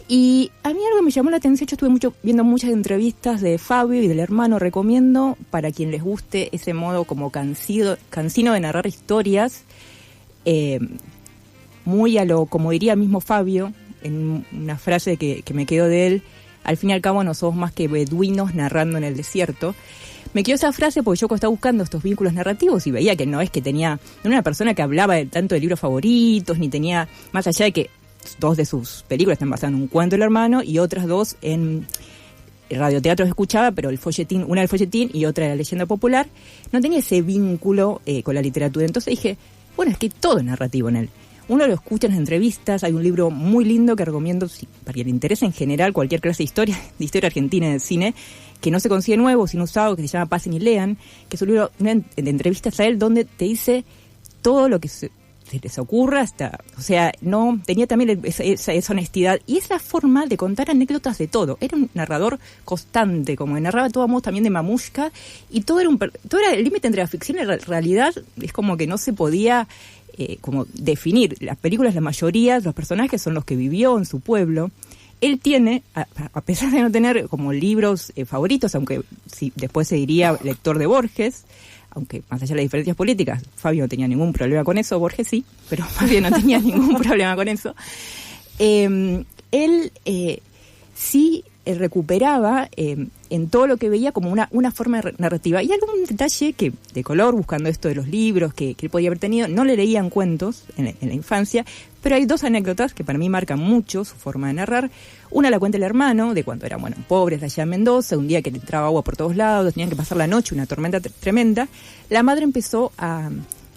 Speaker 20: Y a mí algo que me llamó la atención, yo estuve viendo muchas entrevistas de Fabio y del hermano, recomiendo para quien les guste ese modo como cansino de narrar historias, muy a lo, como diría mismo Fabio, en una frase que me quedó de él, al fin y al cabo no somos más que beduinos narrando en el desierto. Me quedó esa frase porque yo estaba buscando estos vínculos narrativos y veía que no es que no era una persona que hablaba tanto de libros favoritos, ni tenía, más allá de que 2 de sus películas están basadas en un cuento del hermano y otras 2 en el radioteatro que escuchaba, pero el folletín, una del folletín y otra de la leyenda popular, no tenía ese vínculo con la literatura. Entonces dije, bueno, es que todo es narrativo en él. Uno lo escucha en las entrevistas, hay un libro muy lindo que recomiendo para quien le interese en general cualquier clase de historia argentina y de cine, que no se consigue nuevo, sino usado, que se llama Pasen y Lean, que es un libro de entrevistas a él donde te dice todo lo que se les ocurra hasta, o sea, no tenía también esa honestidad y esa forma de contar anécdotas de todo. Era un narrador constante, como que narraba todo a modo también de mamushka, y todo era el límite entre la ficción y la realidad. Es como que no se podía como definir. Las películas, la mayoría, los personajes son los que vivió en su pueblo. Él tiene, a pesar de no tener como libros favoritos, aunque después se diría lector de Borges, aunque más allá de las diferencias políticas, Fabio no tenía ningún problema con eso, Borges sí, pero Fabio no tenía ningún problema con eso. Él sí recuperaba en todo lo que veía como una forma narrativa. Y algún detalle que, de color, buscando esto de los libros que él podía haber tenido, no le leían cuentos en la infancia, pero hay 2 anécdotas que para mí marcan mucho su forma de narrar. Una la cuenta el hermano, de cuando eran pobres allá en Mendoza, un día que le entraba agua por todos lados, tenían que pasar la noche, una tormenta tremenda. La madre empezó a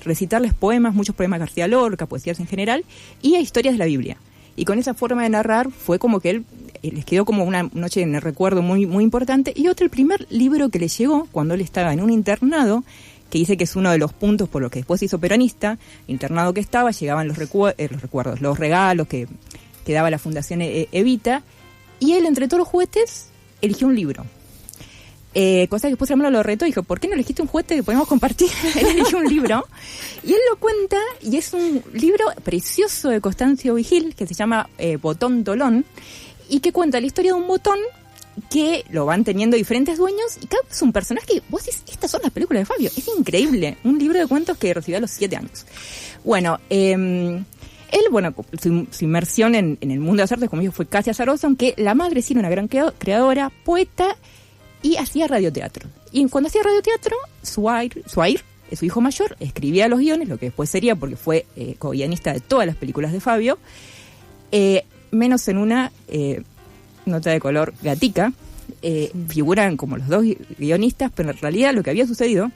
Speaker 20: recitarles poemas, muchos poemas de García Lorca, poesías en general, y a historias de la Biblia. Y con esa forma de narrar fue como que él les quedó como una noche en el recuerdo muy, muy importante. Y otro, el primer libro que le llegó cuando él estaba en un internado, que dice que es uno de los puntos por los que después se hizo peronista, internado que estaba, llegaban los recuerdos, los regalos que daba la Fundación Evita, y él, entre todos los juguetes, eligió un libro. Cosa que después el hermano lo retó y dijo, ¿por qué no elegiste un juguete que podemos compartir? Él eligió un libro, y él lo cuenta, y es un libro precioso de Constancio Vigil, que se llama Botón Tolón, y que cuenta la historia de un botón que lo van teniendo diferentes dueños, y cada vez es un personaje que vos decís, estas son las películas de Fabio. Es increíble, un libro de cuentos que recibió a los 7 años. Bueno, él, su inmersión en el mundo de las artes, como dijo, fue casi azarosa, aunque la madre sí era una gran creadora, poeta, y hacía radioteatro. Y cuando hacía radioteatro, Suair, su hijo mayor, escribía los guiones, lo que después sería, porque fue co-guionista de todas las películas de Fabio, menos en una nota de color, Gatica, figuran como los 2 guionistas, pero en realidad lo que había sucedido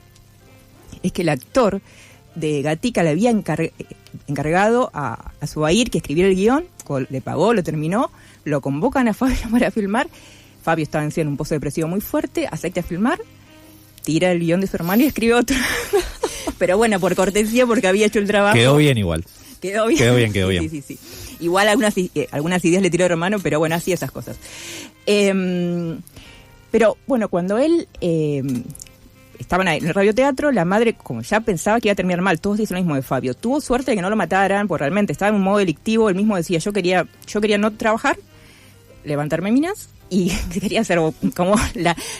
Speaker 20: es que el actor de Gatica le había encargado a Suair que escribiera el guión, le pagó, lo terminó, lo convocan a Fabio para filmar. Fabio estaba en un pozo depresivo muy fuerte, acepta a filmar, tira el guión de su hermano y escribe otro. Pero bueno, por cortesía, porque había hecho el trabajo.
Speaker 7: Quedó bien igual.
Speaker 20: Quedó bien. Sí. Igual algunas ideas le tiró el hermano, pero bueno, así esas cosas. Pero bueno, cuando él estaban ahí en el radioteatro, la madre, como ya pensaba que iba a terminar mal, todos dicen lo mismo de Fabio. Tuvo suerte de que no lo mataran, porque realmente estaba en un modo delictivo. Él mismo decía, yo quería no trabajar, levantarme minas, y quería ser como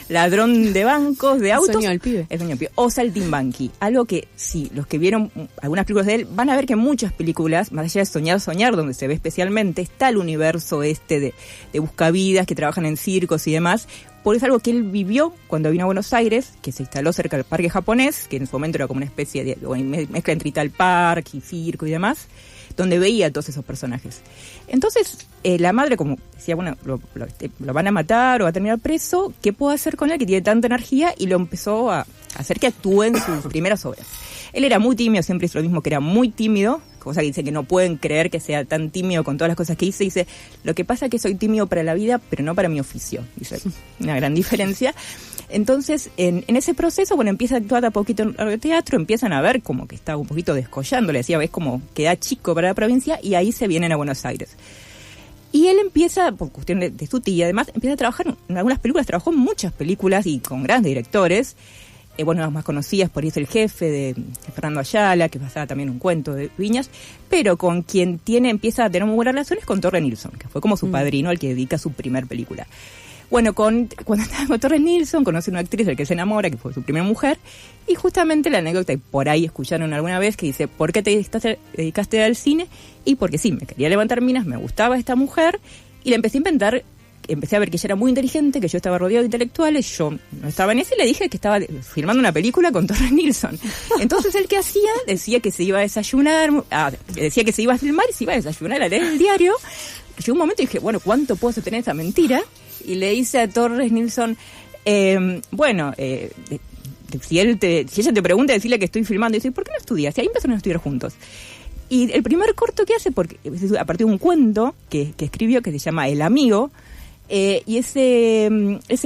Speaker 20: ladrón de bancos, de autos.
Speaker 8: El sueño del pibe.
Speaker 20: O saltimbanqui. Algo que, sí, los que vieron algunas películas de él van a ver que en muchas películas, más allá de Soñar, donde se ve especialmente, está el universo de buscavidas que trabajan en circos y demás. Porque es algo que él vivió cuando vino a Buenos Aires, que se instaló cerca del Parque Japonés, que en su momento era como una especie de mezcla entre tal park y circo y demás, donde veía a todos esos personajes. Entonces, la madre, como decía, bueno, lo van a matar o va a terminar preso, ¿qué puedo hacer con él que tiene tanta energía? Y lo empezó a hacer que actúe en sus primeras obras. Él era muy tímido, siempre hizo lo mismo, que era muy tímido, cosa que dice que no pueden creer que sea tan tímido con todas las cosas que hice. Dice, lo que pasa es que soy tímido para la vida, pero no para mi oficio. Dice, una gran diferencia. Entonces, en ese proceso, bueno, empieza a actuar a poquito en radioteatro, empiezan a ver como que está un poquito descollando, le decía, ves como queda chico para la provincia, y ahí se vienen a Buenos Aires. Y él empieza, por cuestión de su tía, además, empieza a trabajar en algunas películas, trabajó en muchas películas y con grandes directores. Bueno, las más conocidas, por ahí es El jefe de Fernando Ayala, que es basada también en un cuento de Viñas, pero con quien empieza a tener muy buenas relaciones con Torre Nilsson, que fue como su padrino al que dedica su primer película. Bueno, cuando estaba con Torre Nilsson, conoce a una actriz del que se enamora, que fue su primera mujer, y justamente la anécdota, y por ahí escucharon alguna vez, que dice, ¿por qué te dedicaste al cine? Y porque sí, me quería levantar minas, me gustaba esta mujer, y la empecé a inventar. Empecé a ver que ella era muy inteligente, que yo estaba rodeado de intelectuales, yo no estaba en eso, y le dije que estaba filmando una película con Torre Nilsson. Entonces, ¿él qué hacía? Decía que se iba a desayunar, decía que se iba a filmar y se iba a desayunar a leer el diario. Llegó un momento y dije, bueno, ¿cuánto puedo sostener esa mentira? Y le hice a Torres Nilsson, si ella te pregunta, decirle que estoy filmando, y dice, ¿por qué no estudias? Y ahí empezaron a estudiar juntos. Y el primer corto que hace, porque a partir de un cuento que escribió, que se llama El Amigo, y ese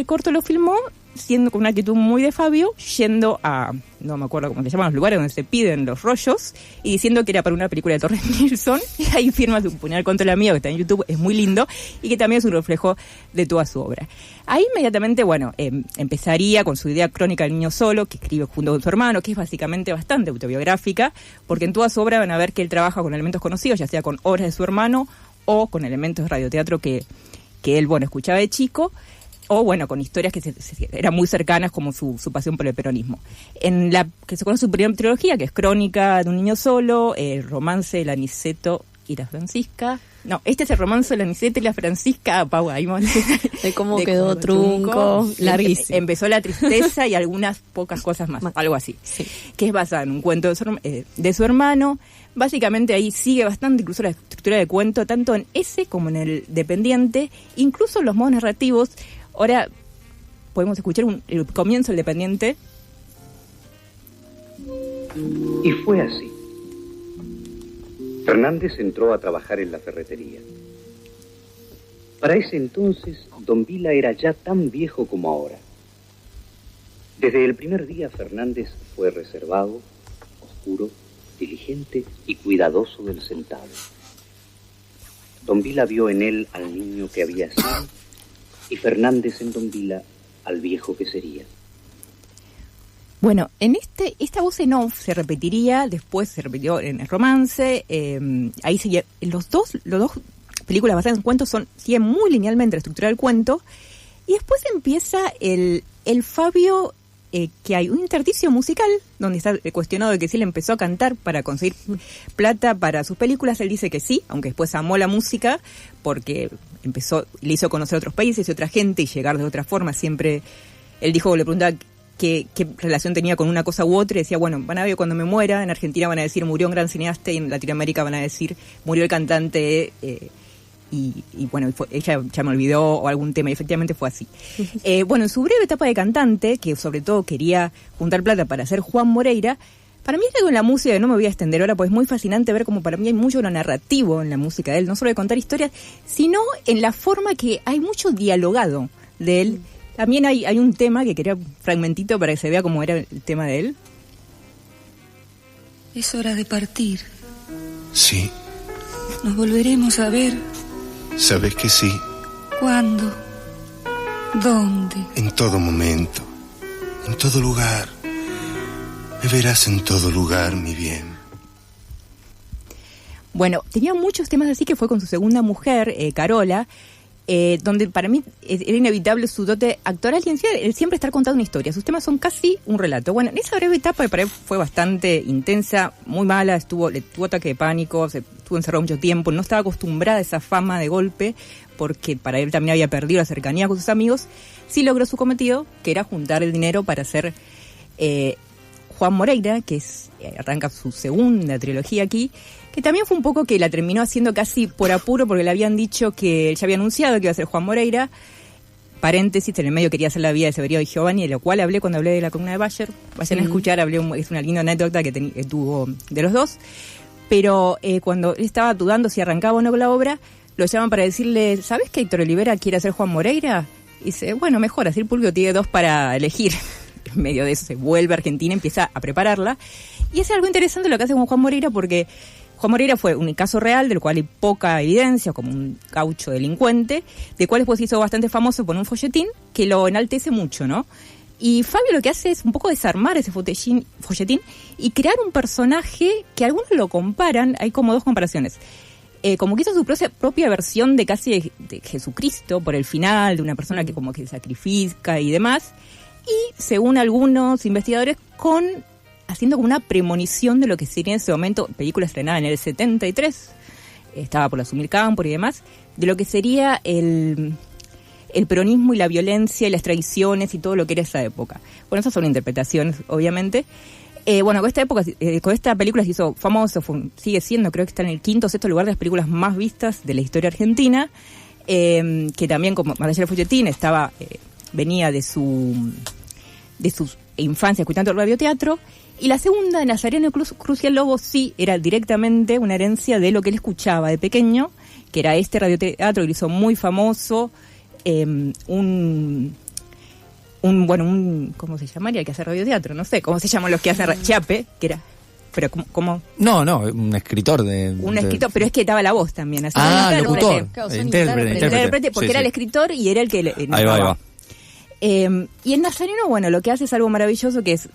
Speaker 20: corto lo filmó siendo con una actitud muy de Fabio, yendo a, no me acuerdo cómo se llaman los lugares donde se piden los rollos, y diciendo que era para una película de Torres Nilsson, y ahí firma su puñal contra el amigo, que está en YouTube, es muy lindo, y que también es un reflejo de toda su obra. Ahí inmediatamente, bueno, empezaría con su idea Crónica del Niño Solo, que escribe junto con su hermano, que es básicamente bastante autobiográfica, porque en toda su obra van a ver que él trabaja con elementos conocidos, ya sea con obras de su hermano, o con elementos de radioteatro que él, bueno, escuchaba de chico, o bueno, con historias que eran muy cercanas, como su pasión por el peronismo. En la que se conoce su primera trilogía, que es Crónica de un Niño Solo, el romance del Aniceto y la Francisca. No, este es el romance del Aniceto y la Francisca, Pau, ahí
Speaker 8: de cómo quedó trunco, larguísimo.
Speaker 20: Empezó la tristeza y algunas pocas cosas más, algo así. Sí. Que es basada en un cuento de su hermano. Básicamente ahí sigue bastante incluso la estructura de cuento, tanto en ese como en el Dependiente, incluso los modos narrativos. Ahora podemos escuchar el comienzo del Dependiente.
Speaker 21: Y fue así. Fernández entró a trabajar en la ferretería. Para ese entonces, Don Vila era ya tan viejo como ahora. Desde el primer día, Fernández fue reservado, oscuro, diligente y cuidadoso del sentado. Don Vila vio en él al niño que había sido, y Fernández en Don Vila al viejo que sería.
Speaker 20: Bueno, en esta voz en off se repetiría, después se repitió en el romance, ahí seguía, los dos películas basadas en cuentos siguen muy linealmente la estructura del cuento, y después empieza el Fabio, que hay un intersticio musical donde está cuestionado de que si él empezó a cantar para conseguir plata para sus películas. Él dice que sí, aunque después amó la música porque le hizo conocer otros países y otra gente y llegar de otra forma. Siempre él dijo, le preguntaba qué relación tenía con una cosa u otra, y decía, bueno, van a ver cuando me muera, en Argentina van a decir murió un gran cineasta, y en Latinoamérica van a decir murió el cantante, y bueno, ella ya me olvidó, o algún tema, y efectivamente fue así. Bueno, en su breve etapa de cantante, que sobre todo quería juntar plata para hacer Juan Moreira, para mí es algo en la música que no me voy a extender ahora, pues es muy fascinante ver cómo para mí hay mucho lo narrativo en la música de él, no solo de contar historias, sino en la forma que hay mucho dialogado de él. También hay un tema que quería un fragmentito para que se vea cómo era el tema de él.
Speaker 10: Es hora de partir.
Speaker 22: Sí.
Speaker 10: Nos volveremos a ver.
Speaker 22: ¿Sabes que sí?
Speaker 10: ¿Cuándo? ¿Dónde?
Speaker 22: En todo momento, en todo lugar. Me verás en todo lugar, mi bien.
Speaker 20: Bueno, tenía muchos temas así, que fue con su segunda mujer, Carola, donde para mí era inevitable su dote actoral y el siempre estar contando una historia. Sus temas son casi un relato. Bueno, en esa breve etapa que para él fue bastante intensa, muy mala, le tuvo ataque de pánico, estuvo encerrado mucho tiempo, no estaba acostumbrada a esa fama de golpe, porque para él también había perdido la cercanía con sus amigos. Sí logró su cometido, que era juntar el dinero para hacer Juan Moreira, que arranca su segunda trilogía aquí, que también fue un poco que la terminó haciendo casi por apuro, porque le habían dicho que él ya había anunciado que iba a ser Juan Moreira. Paréntesis, en el medio quería hacer La vida de Severiano y Giovanni, de lo cual hablé cuando hablé de la columna de Bayer. Vayan a escuchar, es una linda anécdota que tuvo de los dos. Pero cuando él estaba dudando si arrancaba o no con la obra, lo llaman para decirle, ¿sabes que Héctor Olivera quiere hacer Juan Moreira? Dice, bueno, mejor, así el público tiene 2 para elegir. En medio de eso se vuelve a Argentina, empieza a prepararla. Y es algo interesante lo que hace con Juan Moreira, porque Juan Moreira fue un caso real del cual hay poca evidencia, como un gaucho delincuente, de cual después se hizo bastante famoso por un folletín que lo enaltece mucho, ¿no? Y Fabio lo que hace es un poco desarmar ese folletín y crear un personaje que algunos lo comparan, hay como 2 comparaciones. Como que hizo su propia versión de casi de Jesucristo por el final, de una persona que como que sacrifica y demás, y según algunos investigadores, haciendo como una premonición de lo que sería en ese momento, película estrenada en el 73, estaba por asumir Campo y demás, de lo que sería el peronismo y la violencia y las traiciones y todo lo que era esa época. Bueno, esas son interpretaciones, obviamente. Bueno, con esta película se hizo famoso, sigue siendo, creo que está en el 5º o 6º lugar de las películas más vistas de la historia argentina, que también, como Marcelo Folletín, venía de su infancia escuchando el radioteatro. Y la segunda, de Nazareno Cruz y el Lobo, sí era directamente una herencia de lo que él escuchaba de pequeño, que era este radioteatro que lo hizo muy famoso, ¿cómo se llamaría? El que hace radioteatro, no sé, ¿cómo se llaman los que hacen Chiape? Que era, pero ¿cómo?
Speaker 7: No, un escritor
Speaker 20: escritor, pero es que daba la voz también. Así
Speaker 7: locutor.
Speaker 20: Intérprete, porque era el escritor y era el que
Speaker 7: ahí va.
Speaker 20: Y en Nazareno, bueno, lo que hace es algo maravilloso, que es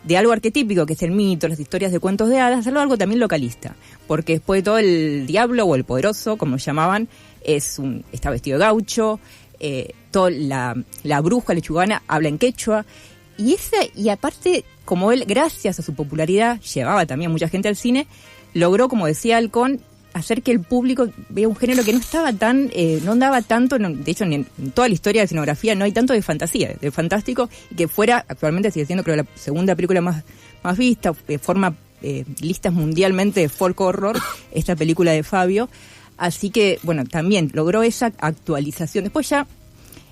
Speaker 20: de algo arquetípico, que es el mito, las historias de cuentos de hadas, hacerlo algo también localista, porque después de todo el diablo o el poderoso, como lo llamaban, está vestido de gaucho, toda la bruja lechugana habla en quechua, y aparte, como él, gracias a su popularidad, llevaba también mucha gente al cine, logró, como decía Halcón, hacer que el público vea un género que no estaba no andaba tanto, de hecho en toda la historia de escenografía no hay tanto de fantasía, de fantástico, y que actualmente sigue siendo, creo, la segunda película más vista, forma listas mundialmente de folk horror, esta película de Fabio. Así que, bueno, también logró esa actualización. Después ya,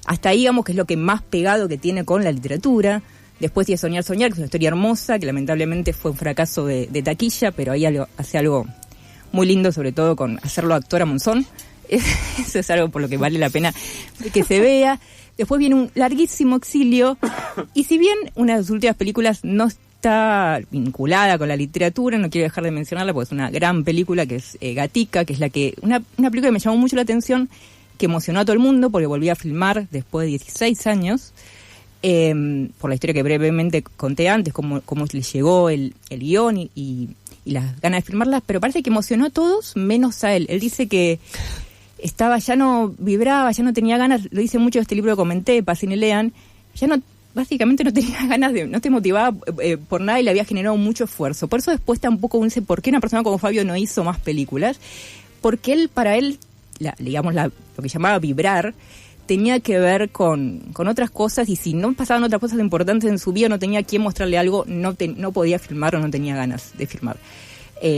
Speaker 20: hasta ahí, digamos, que es lo que más pegado que tiene con la literatura. Después tiene Soñar, que es una historia hermosa, que lamentablemente fue un fracaso de taquilla, pero ahí hace algo muy lindo, sobre todo con hacerlo actor a Monzón. Eso es algo por lo que vale la pena que se vea. Después viene un larguísimo exilio, y si bien una de sus últimas películas no está vinculada con la literatura, no quiero dejar de mencionarla porque es una gran película, que es Gatica, que es una película que me llamó mucho la atención, que emocionó a todo el mundo porque volví a filmar después de 16 años, por la historia que brevemente conté antes, cómo le llegó el guión y las ganas de filmarlas, pero parece que emocionó a todos menos a él. Él dice que ya no vibraba, ya no tenía ganas, lo dice mucho en este libro que comenté, pasen y lean, básicamente no tenía ganas no te motivaba por nada y le había generado mucho esfuerzo. Por eso después tampoco dice por qué una persona como Fabio no hizo más películas, porque para él, lo que llamaba vibrar, tenía que ver con otras cosas, y si no pasaban otras cosas importantes en su vida, no tenía quien mostrarle algo, no podía filmar o no tenía ganas de filmar.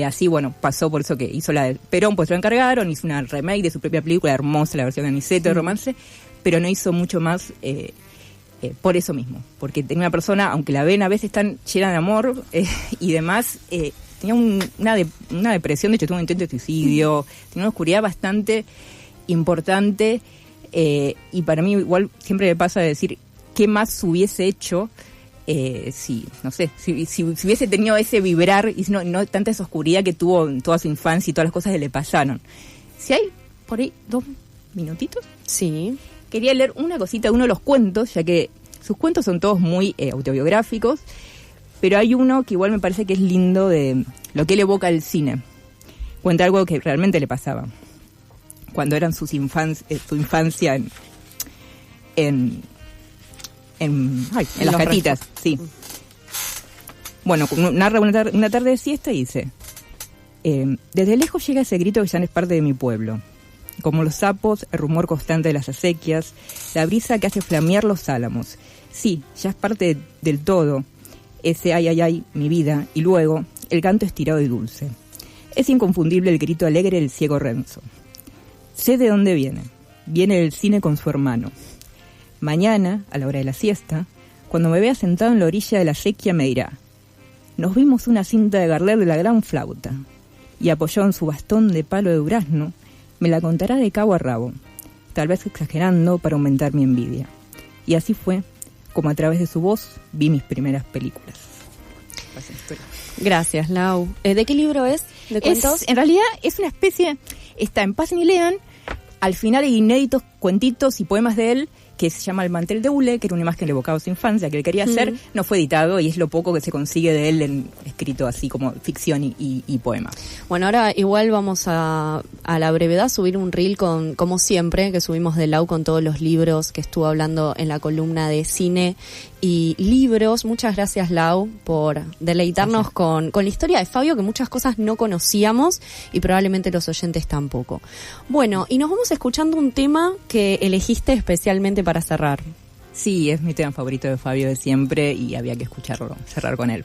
Speaker 20: Así, bueno, pasó por eso que hizo la de Perón, pues lo encargaron, hizo una remake de su propia película, hermosa, la versión de Aniceto, de romance, pero no hizo mucho más por eso mismo, porque tenía una persona, aunque la ven a veces tan llena de amor y demás, tenía una depresión, de hecho tuvo un intento de suicidio, tenía una oscuridad bastante importante, y para mí igual siempre me pasa de decir qué más hubiese hecho si hubiese tenido ese vibrar y no tanta esa oscuridad que tuvo en toda su infancia y todas las cosas que le pasaron. Si hay por ahí 2 minutitos,
Speaker 8: sí,
Speaker 20: quería leer una cosita de uno de los cuentos, ya que sus cuentos son todos muy autobiográficos, pero hay uno que igual me parece que es lindo, de lo que él evoca el cine. Cuenta algo que realmente le pasaba cuando eran su infancia en las catitas, sí. Bueno, narra una tarde de siesta y dice: desde lejos llega ese grito que ya no es parte de mi pueblo. Como los sapos, el rumor constante de las acequias, la brisa que hace flamear los álamos. Sí, ya es parte del todo. Ese ay, ay, ay, mi vida. Y luego, el canto estirado y dulce. Es inconfundible el grito alegre del ciego Renzo. Sé de dónde viene. Viene del cine con su hermano. Mañana, a la hora de la siesta, cuando me vea sentado en la orilla de la acequia, me dirá: nos vimos una cinta de Gardel de la gran flauta. Y apoyado en su bastón de palo de durazno, me la contará de cabo a rabo. tal vez exagerando para aumentar mi envidia. Y así fue como a través de su voz vi mis primeras películas.
Speaker 8: Gracias, Lau. ¿De qué libro es? ¿De cuentos?
Speaker 20: En realidad es una especie, está en Pasen y Lean, al final hay inéditos cuentitos y poemas de él, que se llama El mantel de hule, que era una imagen que le evocaba su infancia, que él quería hacer, no fue editado y es lo poco que se consigue de él escrito así como ficción y poema.
Speaker 8: Bueno, ahora igual vamos a la brevedad subir un reel como siempre, que subimos de Lau con todos los libros que estuvo hablando en la columna de cine y libros. Muchas gracias, Lau, por deleitarnos con la historia de Fabio, que muchas cosas no conocíamos y probablemente los oyentes tampoco. Bueno, y nos vamos escuchando un tema que elegiste especialmente para cerrar.
Speaker 20: Sí, es mi tema favorito de Fabio de siempre y había que escucharlo, cerrar con él.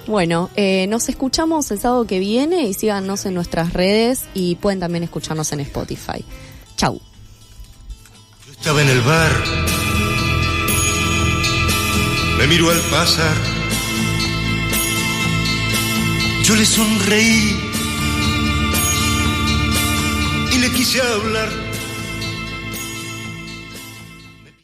Speaker 8: Bueno, nos escuchamos el sábado que viene y síganos en nuestras redes y pueden también escucharnos en Spotify. Chau.
Speaker 22: Yo estaba en el bar, me miró al pasar, yo le sonreí y le quise hablar.